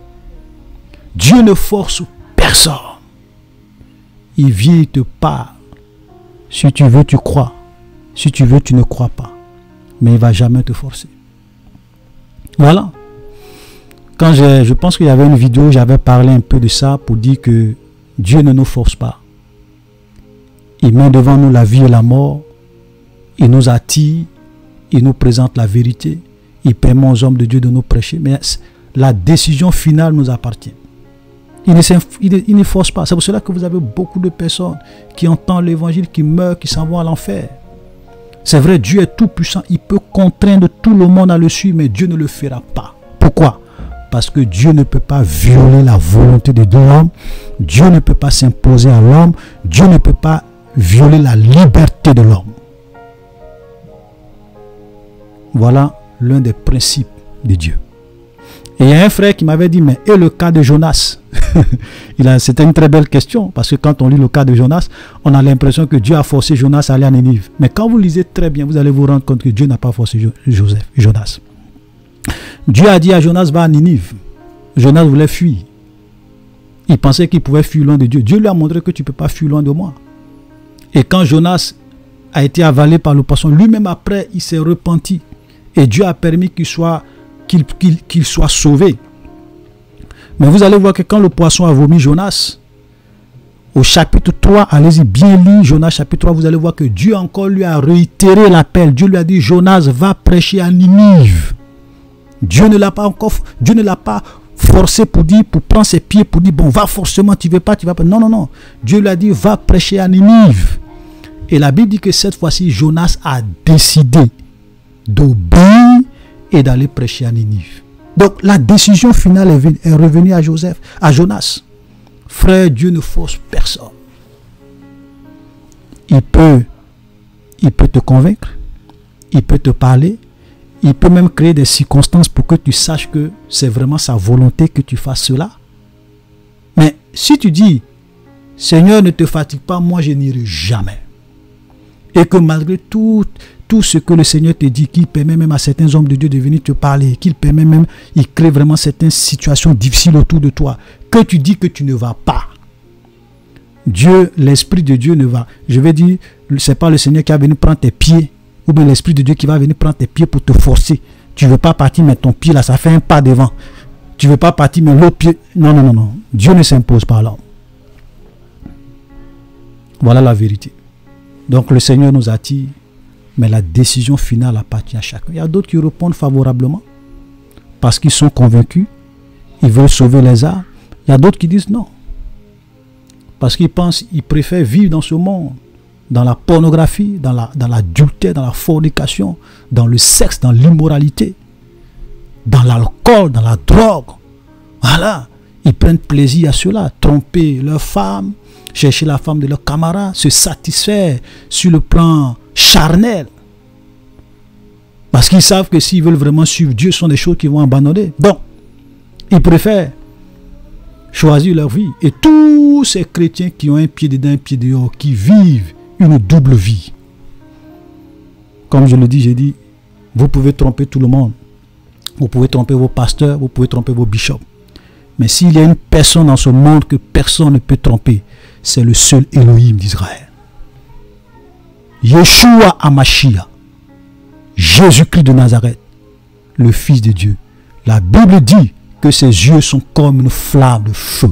Dieu ne force personne. Il vient, il te parle. Si tu veux, tu crois. Si tu veux, tu ne crois pas. Mais il ne va jamais te forcer. Voilà. Quand je pense qu'il y avait une vidéo où j'avais parlé un peu de ça pour dire que Dieu ne nous force pas. Il met devant nous la vie et la mort. Il nous attire. Il nous présente la vérité. Il permet aux hommes de Dieu de nous prêcher. Mais la décision finale nous appartient. Il ne force pas. C'est pour cela que vous avez beaucoup de personnes qui entendent l'évangile, qui meurent, qui s'en vont à l'enfer. C'est vrai, Dieu est tout puissant. Il peut contraindre tout le monde à le suivre, mais Dieu ne le fera pas. Pourquoi? Parce que Dieu ne peut pas violer la volonté de l'homme. Dieu ne peut pas s'imposer à l'homme. Dieu ne peut pas violer la liberté de l'homme. Voilà l'un des principes de Dieu. Et il y a un frère qui m'avait dit, mais et le cas de Jonas? C'était une très belle question, parce que quand on lit le cas de Jonas, on a l'impression que Dieu a forcé Jonas à aller à Ninive. Mais quand vous lisez très bien, vous allez vous rendre compte que Dieu n'a pas forcé Jonas. Dieu a dit à Jonas, va à Ninive. Jonas voulait fuir. Il pensait qu'il pouvait fuir loin de Dieu. Dieu lui a montré que tu ne peux pas fuir loin de moi. Et quand Jonas a été avalé par le poisson, lui-même après, il s'est repenti. Et Dieu a permis qu'il soit sauvé. Mais vous allez voir que quand le poisson a vomi Jonas, au chapitre 3, allez-y bien lire Jonas chapitre 3, vous allez voir que Dieu encore lui a réitéré l'appel. Dieu lui a dit, Jonas, va prêcher à Ninive. Dieu ne l'a pas encore, Dieu ne l'a pas forcé pour dire, pour prendre ses pieds, pour dire, bon, va forcément, tu ne veux pas, tu vas pas. Non, non, non. Dieu lui a dit, va prêcher à Ninive. Et la Bible dit que cette fois-ci, Jonas a décidé d'obéir et d'aller prêcher à Ninive. Donc, la décision finale est revenue à Jonas. Frère, Dieu ne force personne. Il peut te convaincre, il peut te parler, il peut même créer des circonstances pour que tu saches que c'est vraiment sa volonté que tu fasses cela. Mais si tu dis, Seigneur, ne te fatigue pas, moi je n'irai jamais. Et que malgré tout ce que le Seigneur te dit, qu'il permet même à certains hommes de Dieu de venir te parler, qu'il permet même, il crée vraiment certaines situations difficiles autour de toi, que tu dis que tu ne vas pas. Dieu, l'Esprit de Dieu ne va, je vais dire, c'est pas le Seigneur qui va venir prendre tes pieds, ou bien l'Esprit de Dieu qui va venir prendre tes pieds pour te forcer. Tu ne veux pas partir, mais ton pied là, ça fait un pas devant. Tu ne veux pas partir, mais l'autre pied, non, non, non, non. Dieu ne s'impose pas là. Voilà la vérité. Donc le Seigneur nous attire, mais la décision finale appartient à chacun. Il y a d'autres qui répondent favorablement, parce qu'ils sont convaincus, ils veulent sauver les âmes. Il y a d'autres qui disent non. Parce qu'ils pensent, ils préfèrent vivre dans ce monde, dans la pornographie, dans l'adultère, dans la fornication, dans le sexe, dans l'immoralité, dans l'alcool, dans la drogue. Voilà. Ils prennent plaisir à cela, tromper leur femme, chercher la femme de leur camarade, se satisfaire sur le plan charnel. Parce qu'ils savent que s'ils veulent vraiment suivre Dieu, ce sont des choses qu'ils vont abandonner. Donc, ils préfèrent choisir leur vie. Et tous ces chrétiens qui ont un pied dedans, un pied dehors, qui vivent une double vie. Comme je le dis, j'ai dit, vous pouvez tromper tout le monde. Vous pouvez tromper vos pasteurs, vous pouvez tromper vos bishops. Mais s'il y a une personne dans ce monde que personne ne peut tromper, c'est le seul Elohim d'Israël. Yeshua HaMashiach, Jésus-Christ de Nazareth, le Fils de Dieu. La Bible dit que ses yeux sont comme une flamme de feu.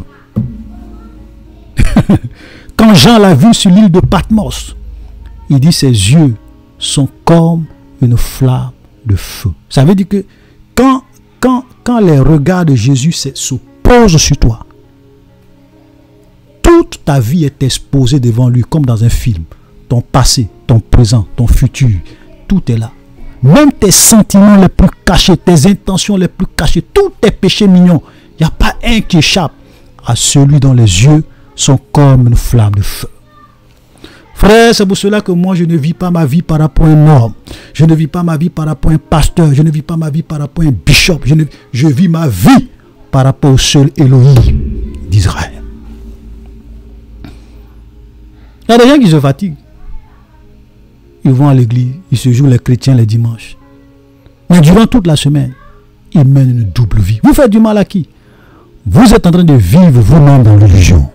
Quand Jean l'a vu sur l'île de Patmos, il dit ses yeux sont comme une flamme de feu. Ça veut dire que quand les regards de Jésus se posent sur toi, toute ta vie est exposée devant lui comme dans un film. Ton passé, ton présent, ton futur, tout est là. Même tes sentiments les plus cachés, tes intentions les plus cachées, tous tes péchés mignons, il n'y a pas un qui échappe à celui dont les yeux sont comme une flamme de feu. Frère, c'est pour cela que moi je ne vis pas ma vie par rapport à un homme. Je ne vis pas ma vie par rapport à un pasteur. Je ne vis pas ma vie par rapport à un bishop. Je vis ma vie par rapport au seul Elohim d'Israël. Il y a des gens qui se fatiguent. Ils vont à l'église, ils se jouent les chrétiens les dimanches. Mais durant toute la semaine, ils mènent une double vie. Vous faites du mal à qui? Vous êtes en train de vivre vous-même dans l'illusion.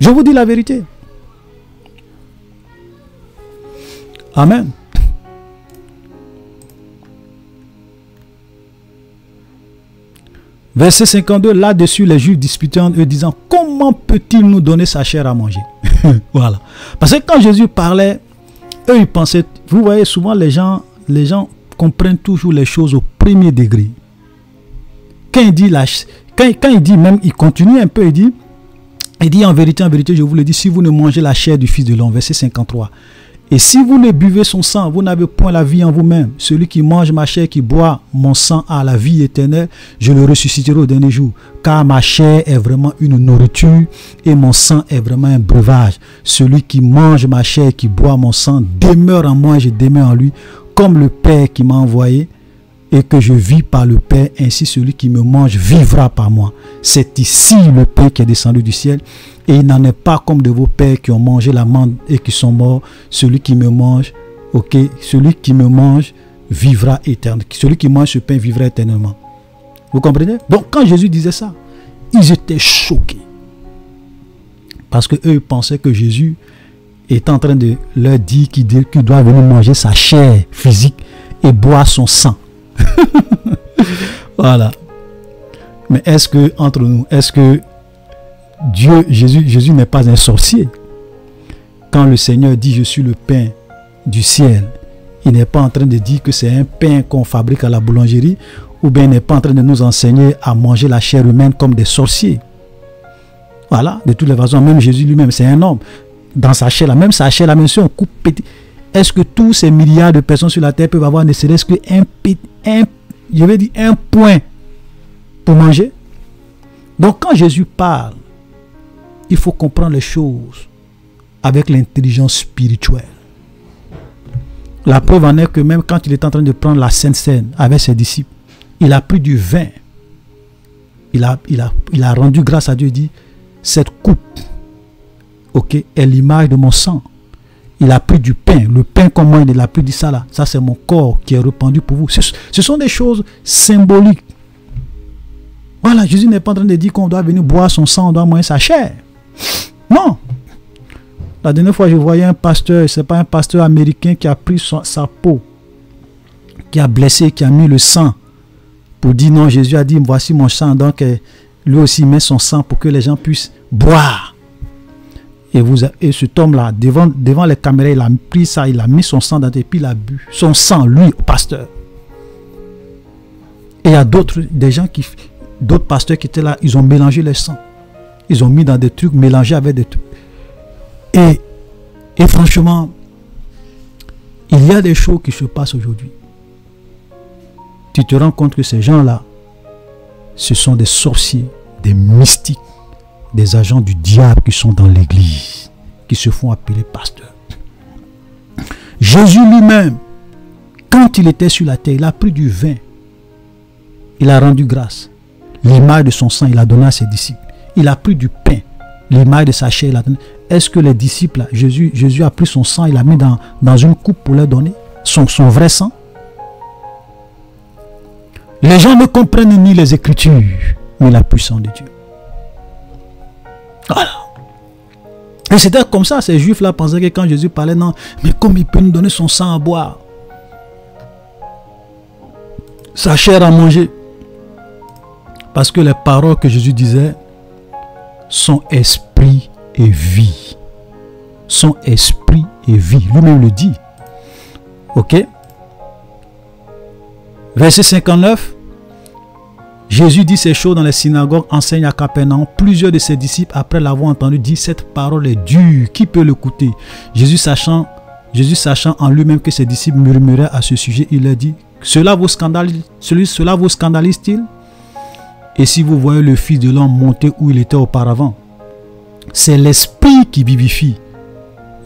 Je vous dis la vérité. Amen. Verset 52, là-dessus, les Juifs disputaient entre eux, disant, comment peut-il nous donner sa chair à manger? Voilà. Parce que quand Jésus parlait, eux, ils pensaient, vous voyez, souvent les gens comprennent toujours les choses au premier degré. Quand il dit, quand il dit même, il continue un peu, il dit en vérité, je vous le dis, si vous ne mangez la chair du Fils de l'homme, verset 53, et si vous ne buvez son sang, vous n'avez point la vie en vous-même. Celui qui mange ma chair, qui boit mon sang a la vie éternelle, je le ressusciterai au dernier jour. Car ma chair est vraiment une nourriture et mon sang est vraiment un breuvage. Celui qui mange ma chair, qui boit mon sang, demeure en moi et je demeure en lui, comme le Père qui m'a envoyé et que je vis par le Père, ainsi celui qui me mange vivra par moi. C'est ici le Père qui est descendu du ciel. Et il n'en est pas comme de vos pères qui ont mangé la manne et qui sont morts. Celui qui me mange, ok, celui qui me mange vivra éternellement. Celui qui mange ce pain vivra éternellement. Vous comprenez? Donc quand Jésus disait ça, ils étaient choqués. Parce que eux pensaient que Jésus était en train de leur dire qu'il doit venir manger sa chair physique et boire son sang. Voilà. Mais est-ce que entre nous, est-ce que Jésus n'est pas un sorcier? Quand le Seigneur dit je suis le pain du ciel, Il n'est pas en train de dire que c'est un pain qu'on fabrique à la boulangerie, ou bien il n'est pas en train de nous enseigner à manger la chair humaine comme des sorciers. Voilà, de toutes les façons, même Jésus lui-même, c'est un homme. Dans sa chair, même sa chair, même si on coupe petit, est-ce que tous ces milliards de personnes sur la terre peuvent avoir ne serait-ce qu'un point pour manger? Donc quand Jésus parle, il faut comprendre les choses avec l'intelligence spirituelle. La preuve en est que même quand il est en train de prendre la Sainte Seine avec ses disciples, il a pris du vin. Il a rendu grâce à Dieu et dit, cette coupe, ok, est l'image de mon sang. Il a pris du pain. Le pain qu'on mange, il a pris dit ça là. Ça c'est mon corps qui est répandu pour vous. Ce sont des choses symboliques. Voilà, Jésus n'est pas en train de dire qu'on doit venir boire son sang, on doit manger sa chair. Non. La dernière fois, je voyais un pasteur, c'est pas un pasteur américain qui a pris sa peau, qui a blessé, qui a mis le sang pour dire non, Jésus a dit voici mon sang, donc lui aussi met son sang pour que les gens puissent boire. Et cet homme-là, devant les caméras, il a pris ça, il a mis son sang dans et puis il a bu son sang, lui, pasteur. Et il y a d'autres pasteurs qui étaient là, ils ont mélangé les sangs. Ils ont mis dans des trucs, mélangés avec des trucs. Et franchement, il y a des choses qui se passent aujourd'hui. Tu te rends compte que ces gens-là, ce sont des sorciers, des mystiques, des agents du diable qui sont dans l'église, qui se font appeler pasteurs. Jésus lui-même, quand il était sur la terre, il a pris du vin. Il a rendu grâce. L'image de son sang, il a donné à ses disciples. Il a pris du pain. L'image de sa chair, il a donné. Est-ce que les disciples, Jésus a pris son sang, il l'a mis dans une coupe pour leur donner son vrai sang? Les gens ne comprennent ni les Écritures, ni la puissance de Dieu. Voilà. Et c'était comme ça, ces Juifs-là pensaient que quand Jésus parlait, non, mais comme il peut nous donner son sang à boire, sa chair à manger. Parce que les paroles que Jésus disait sont esprit et vie. Sont esprit et vie. Lui-même le dit. Ok? Verset 59. Jésus dit ces choses dans les synagogues, enseigne à Capernaum. Plusieurs de ses disciples, après l'avoir entendu, disent cette parole est dure. Qui peut l'écouter? Jésus sachant en lui-même que ses disciples murmuraient à ce sujet, il leur dit, cela vous scandalise-t-il? Et si vous voyez le Fils de l'homme monter où il était auparavant, c'est l'esprit qui vivifie.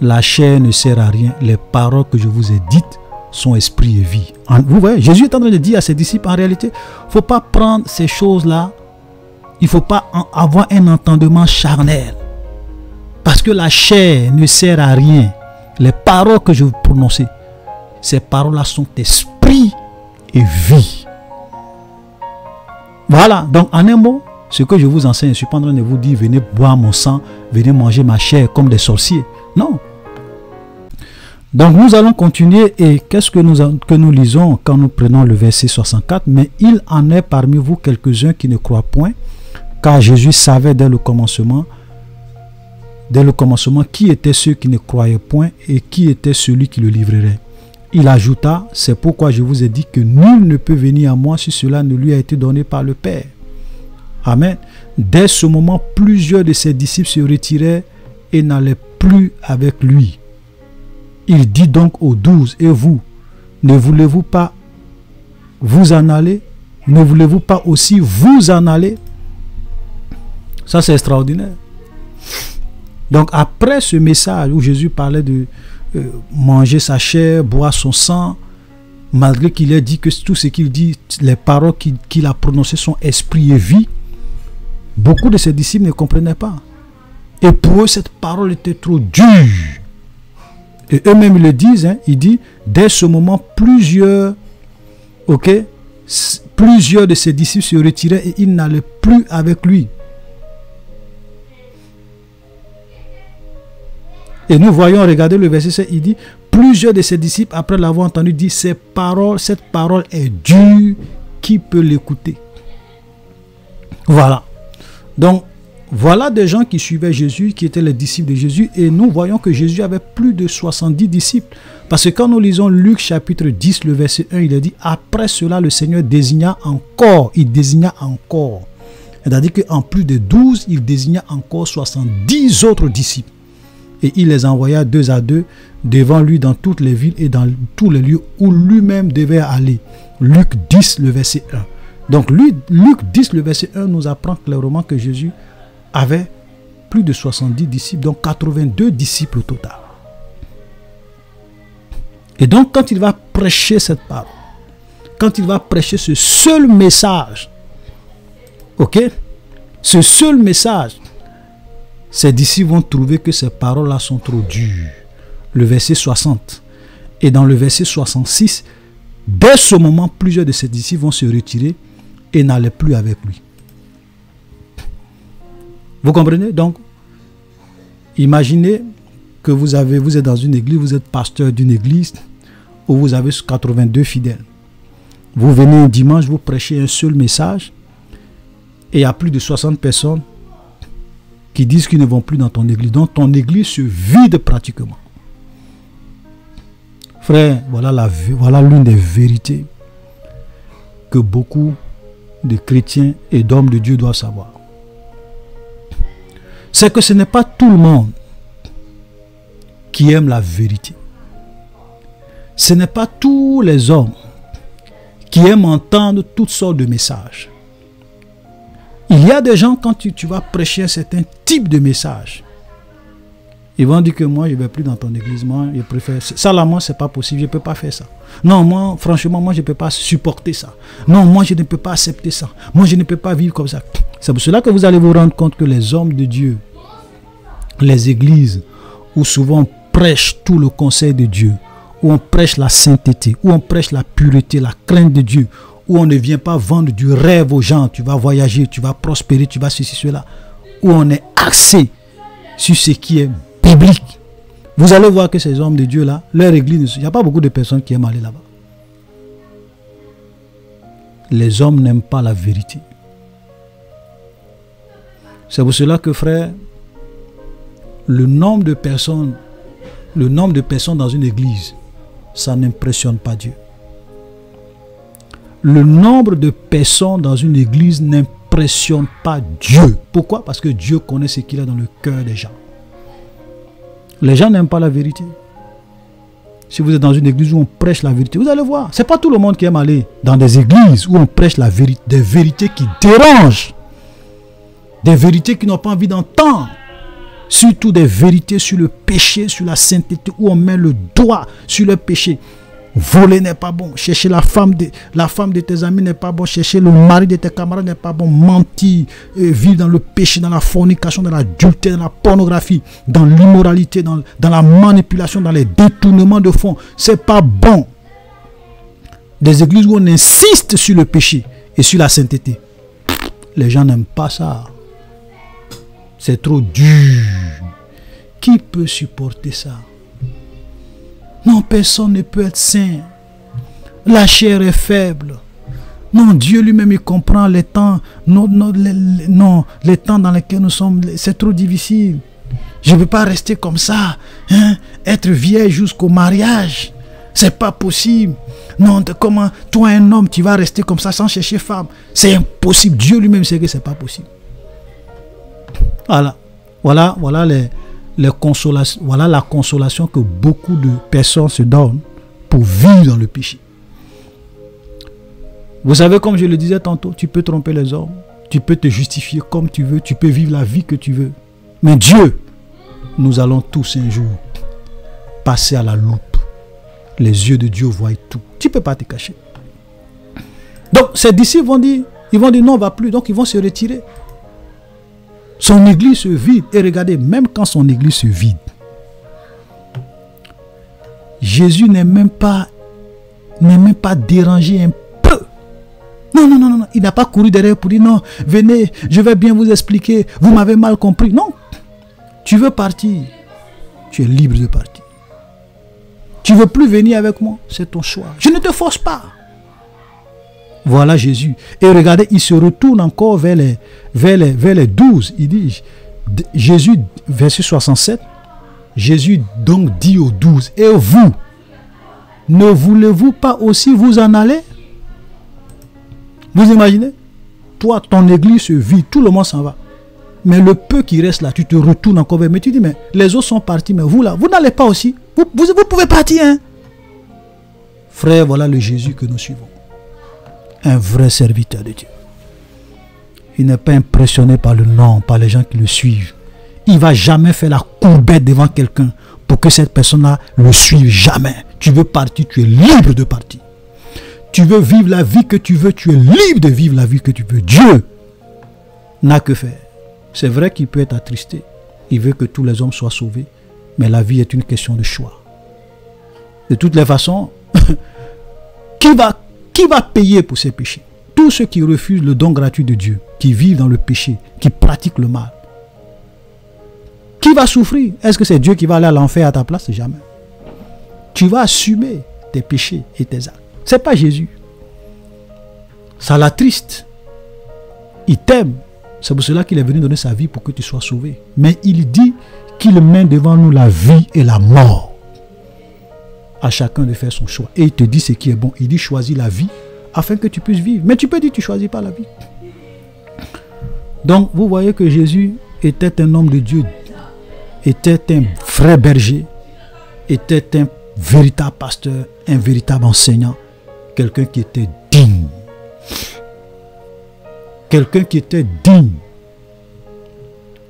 La chair ne sert à rien. Les paroles que je vous ai dites sont esprit et vie. Vous voyez, Jésus est en train de dire à ses disciples, en réalité, il ne faut pas prendre ces choses-là, il ne faut pas avoir un entendement charnel. Parce que la chair ne sert à rien. Les paroles que je vous prononce, ces paroles-là sont esprit et vie. Voilà, donc en un mot, ce que je vous enseigne, je ne suis pas en train de vous dire, venez boire mon sang, venez manger ma chair comme des sorciers. Non. Donc nous allons continuer et qu'est-ce que nous lisons quand nous prenons le verset 64? Mais il en est parmi vous quelques-uns qui ne croient point, car Jésus savait dès le commencement qui étaient ceux qui ne croyaient point et qui était celui qui le livrerait. Il ajouta, c'est pourquoi je vous ai dit que nul ne peut venir à moi si cela ne lui a été donné par le Père. Amen. Dès ce moment, plusieurs de ses disciples se retiraient et n'allaient plus avec lui. Il dit donc aux 12, et vous, ne voulez-vous pas vous en aller? Ne voulez-vous pas aussi vous en aller? Ça, c'est extraordinaire. Donc, après ce message où Jésus parlait de manger sa chair, boire son sang, malgré qu'il ait dit que tout ce qu'il dit, les paroles qu'il a prononcées sont esprit et vie, beaucoup de ses disciples ne comprenaient pas. Et pour eux, cette parole était trop dure. Et eux-mêmes le disent, hein, il dit, dès ce moment, plusieurs de ses disciples se retiraient et ils n'allaient plus avec lui. Et nous voyons, regardez le verset 7, il dit, plusieurs de ses disciples, après l'avoir entendu, disent, cette parole est dure, qui peut l'écouter? Voilà. Donc, voilà des gens qui suivaient Jésus, qui étaient les disciples de Jésus, et nous voyons que Jésus avait plus de 70 disciples. Parce que quand nous lisons Luc chapitre 10, le verset 1, il est dit, après cela, le Seigneur désigna encore, il désigna encore. C'est-à-dire qu'en plus de 12, il désigna encore 70 autres disciples. Et il les envoya 2 à 2 devant lui dans toutes les villes et dans tous les lieux où lui-même devait aller. Luc 10, le verset 1. Donc Luc 10, le verset 1 nous apprend clairement que Jésus avait plus de 70 disciples, donc 82 disciples au total. Et donc quand il va prêcher cette parole, quand il va prêcher ce seul message, ok, ce seul message, ses disciples vont trouver que ces paroles-là sont trop dures. Le verset 60. Et dans le verset 66, dès ce moment, plusieurs de ses disciples vont se retirer et n'allaient plus avec lui. Vous comprenez? Donc, imaginez que vous êtes dans une église, vous êtes pasteur d'une église où vous avez 82 fidèles. Vous venez un dimanche, vous prêchez un seul message et il y a plus de 60 personnes qui disent qu'ils ne vont plus dans ton église. Donc ton église se vide pratiquement. Frère, voilà l'une des vérités que beaucoup de chrétiens et d'hommes de Dieu doivent savoir. C'est que ce n'est pas tout le monde qui aime la vérité. Ce n'est pas tous les hommes qui aiment entendre toutes sortes de messages. Il y a des gens, quand tu vas prêcher un certain type de message, ils vont dire que moi, je ne vais plus dans ton église, moi, je préfère... Ça, là, moi, c'est pas possible, je ne peux pas faire ça. Non, moi, franchement, moi, je ne peux pas supporter ça. Non, moi, je ne peux pas accepter ça. Moi, je ne peux pas vivre comme ça. C'est pour cela que vous allez vous rendre compte que les hommes de Dieu, les églises, où souvent on prêche tout le conseil de Dieu, où on prêche la sainteté, où on prêche la pureté, la crainte de Dieu, où on ne vient pas vendre du rêve aux gens, tu vas voyager, tu vas prospérer, tu vas ceci, cela, où on est axé sur ce qui est biblique. Vous allez voir que ces hommes de Dieu là, leur église, il n'y a pas beaucoup de personnes qui aiment aller là-bas. Les hommes n'aiment pas la vérité. C'est pour cela que, frère, le nombre de personnes dans une église, ça n'impressionne pas Dieu. Le nombre de personnes dans une église n'impressionne pas Dieu. Pourquoi? Parce que Dieu connaît ce qu'il a dans le cœur des gens. Les gens n'aiment pas la vérité. Si vous êtes dans une église où on prêche la vérité, vous allez voir. Ce n'est pas tout le monde qui aime aller dans des églises où on prêche la vérité, des vérités qui dérangent. Des vérités qui n'ont pas envie d'entendre. Surtout des vérités sur le péché, sur la sainteté, où on met le doigt sur le péché. Voler n'est pas bon. Chercher la femme de tes amis n'est pas bon. Chercher le mari de tes camarades n'est pas bon. Mentir, vivre dans le péché, dans la fornication, dans l'adultère, dans la pornographie, dans l'immoralité, dans la manipulation, dans les détournements de fonds. C'est pas bon. Des églises où on insiste sur le péché et sur la sainteté. Les gens n'aiment pas ça. C'est trop dur. Qui peut supporter ça? Non, personne ne peut être saint. La chair est faible. Non, Dieu lui-même, il comprend les temps, les temps dans lesquels nous sommes. C'est trop difficile. Je ne peux pas rester comme ça. Hein? Être vieille jusqu'au mariage. C'est pas possible. Non, comment, toi, un homme, tu vas rester comme ça sans chercher femme. C'est impossible. Dieu lui-même sait que c'est pas possible. Voilà les consolations, voilà la consolation que beaucoup de personnes se donnent pour vivre dans le péché. Vous savez, comme je le disais tantôt, tu peux tromper les hommes, tu peux te justifier comme tu veux, tu peux vivre la vie que tu veux. Mais Dieu, nous allons tous un jour passer à la loupe. Les yeux de Dieu voient tout. Tu ne peux pas te cacher. Donc, ces disciples vont dire non, on ne va plus. Donc, ils vont se retirer. Son église se vide. Et regardez, même quand son église se vide, Jésus n'est même pas dérangé un peu. Non. Il n'a pas couru derrière pour dire non, venez, je vais bien vous expliquer. Vous m'avez mal compris. Non. Tu veux partir. Tu es libre de partir. Tu ne veux plus venir avec moi. C'est ton choix. Je ne te force pas. Voilà Jésus. Et regardez, il se retourne encore vers les 12. Il dit, Jésus, verset 67, Jésus donc dit aux 12, et vous, ne voulez-vous pas aussi vous en aller? Vous imaginez? Toi, ton église se vide, tout le monde s'en va. Mais le peu qui reste là, tu te retournes encore vers. Mais tu dis, mais les autres sont partis, mais vous là, vous n'allez pas aussi. Vous pouvez partir, hein? Frère, voilà le Jésus que nous suivons. Un vrai serviteur de Dieu. Il n'est pas impressionné par le nom, par les gens qui le suivent. Il ne va jamais faire la courbette devant quelqu'un pour que cette personne-là le suive. Jamais. Tu veux partir, tu es libre de partir. Tu veux vivre la vie que tu veux, tu es libre de vivre la vie que tu veux. Dieu n'a que faire. C'est vrai qu'il peut être attristé. Il veut que tous les hommes soient sauvés. Mais la vie est une question de choix. De toutes les façons, qui va payer pour ses péchés? Tous ceux qui refusent le don gratuit de Dieu, qui vivent dans le péché, qui pratiquent le mal. Qui va souffrir? Est-ce que c'est Dieu qui va aller à l'enfer à ta place? Jamais. Tu vas assumer tes péchés et tes actes. Ce n'est pas Jésus. Ça l'attriste. Il t'aime. C'est pour cela qu'il est venu donner sa vie pour que tu sois sauvé. Mais il dit qu'il met devant nous la vie et la mort. À chacun de faire son choix. Et il te dit ce qui est bon. Il dit choisis la vie afin que tu puisses vivre. Mais tu peux dire tu ne choisis pas la vie. Donc vous voyez que Jésus était un homme de Dieu, était un vrai berger, était un véritable pasteur, un véritable enseignant, quelqu'un qui était digne. Quelqu'un qui était digne.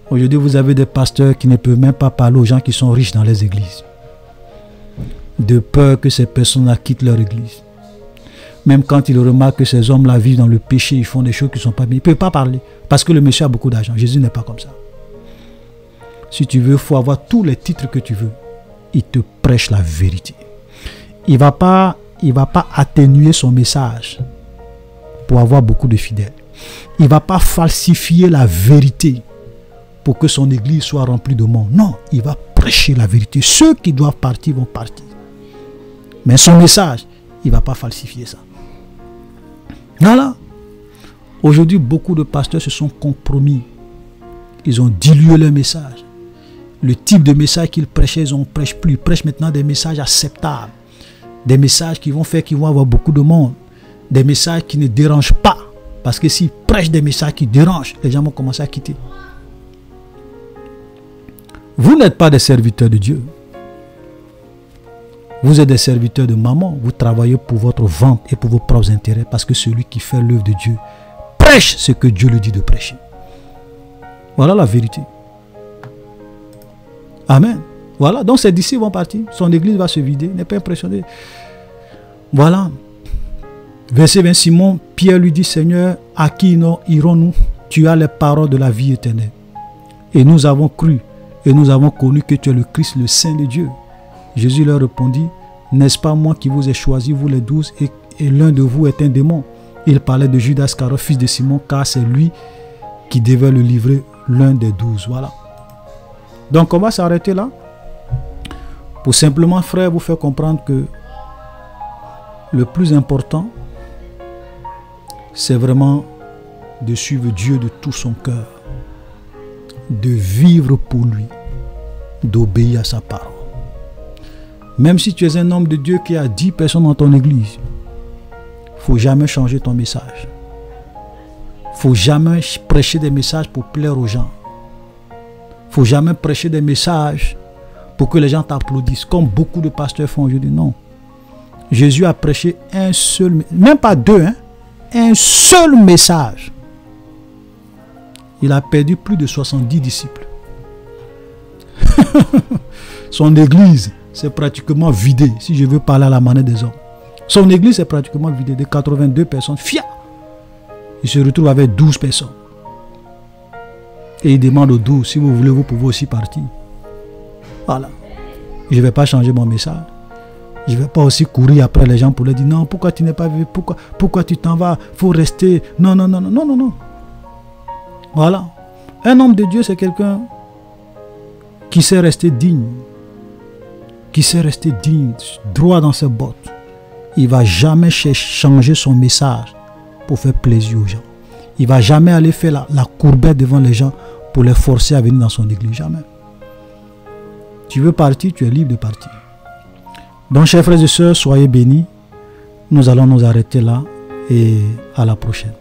Aujourd'hui, vous avez des pasteurs qui ne peuvent même pas parler aux gens qui sont riches dans les églises. De peur que ces personnes-là quittent leur église. Même quand ils remarquent que ces hommes-là vivent dans le péché, ils font des choses qui ne sont pas bien. Ils ne peuvent pas parler. Parce que le monsieur a beaucoup d'argent. Jésus n'est pas comme ça. Si tu veux, il faut avoir tous les titres que tu veux. Il te prêche la vérité. Il ne va pas atténuer son message pour avoir beaucoup de fidèles. Il ne va pas falsifier la vérité pour que son église soit remplie de monde. Non, il va prêcher la vérité. Ceux qui doivent partir vont partir. Mais son message, il ne va pas falsifier ça. Voilà. Aujourd'hui, beaucoup de pasteurs se sont compromis. Ils ont dilué leur message. Le type de message qu'ils prêchaient, ils ne prêchent plus. Ils prêchent maintenant des messages acceptables. Des messages qui vont faire qu'ils vont avoir beaucoup de monde. Des messages qui ne dérangent pas. Parce que s'ils prêchent des messages qui dérangent, les gens vont commencer à quitter. Vous n'êtes pas des serviteurs de Dieu. Vous êtes des serviteurs de maman. Vous travaillez pour votre vente et pour vos propres intérêts. Parce que celui qui fait l'œuvre de Dieu prêche ce que Dieu lui dit de prêcher. Voilà la vérité. Amen. Voilà. Donc ses disciples vont partir. Son église va se vider. N'est pas impressionné. Voilà. Verset 20. Simon, Pierre lui dit, Seigneur, à qui irons-nous? Tu as les paroles de la vie éternelle. Et nous avons cru. Et nous avons connu que tu es le Christ, le Saint de Dieu. Jésus leur répondit, n'est-ce pas moi qui vous ai choisi, vous les 12, et l'un de vous est un démon? Il parlait de Judas Iscariot, fils de Simon, car c'est lui qui devait le livrer, l'un des 12. Voilà. Donc on va s'arrêter là. Pour simplement, frère, vous faire comprendre que le plus important, c'est vraiment de suivre Dieu de tout son cœur, de vivre pour lui, d'obéir à sa parole. Même si tu es un homme de Dieu qui a 10 personnes dans ton église, il ne faut jamais changer ton message. Il ne faut jamais prêcher des messages pour plaire aux gens. Il ne faut jamais prêcher des messages pour que les gens t'applaudissent, comme beaucoup de pasteurs font aujourd'hui. Non. Jésus a prêché un seul, même pas deux, hein, un seul message. Il a perdu plus de 70 disciples. Son église s'est pratiquement vidée, si je veux parler à la manière des hommes. Son église est pratiquement vidée de 82 personnes. Fia! Il se retrouve avec 12 personnes. Et il demande aux 12, si vous voulez, vous pouvez aussi partir. Voilà. Je ne vais pas changer mon message. Je ne vais pas aussi courir après les gens pour leur dire, non, pourquoi tu n'es pas venu, pourquoi tu t'en vas, il faut rester. Non, non, non, non, non, non, non. Voilà. Un homme de Dieu, c'est quelqu'un qui sait rester digne. Qui sait rester digne, droit dans ses bottes. Il ne va jamais changer son message pour faire plaisir aux gens. Il ne va jamais aller faire la courbette devant les gens pour les forcer à venir dans son église. Jamais. Tu veux partir, tu es libre de partir. Donc, chers frères et sœurs, soyez bénis. Nous allons nous arrêter là et à la prochaine.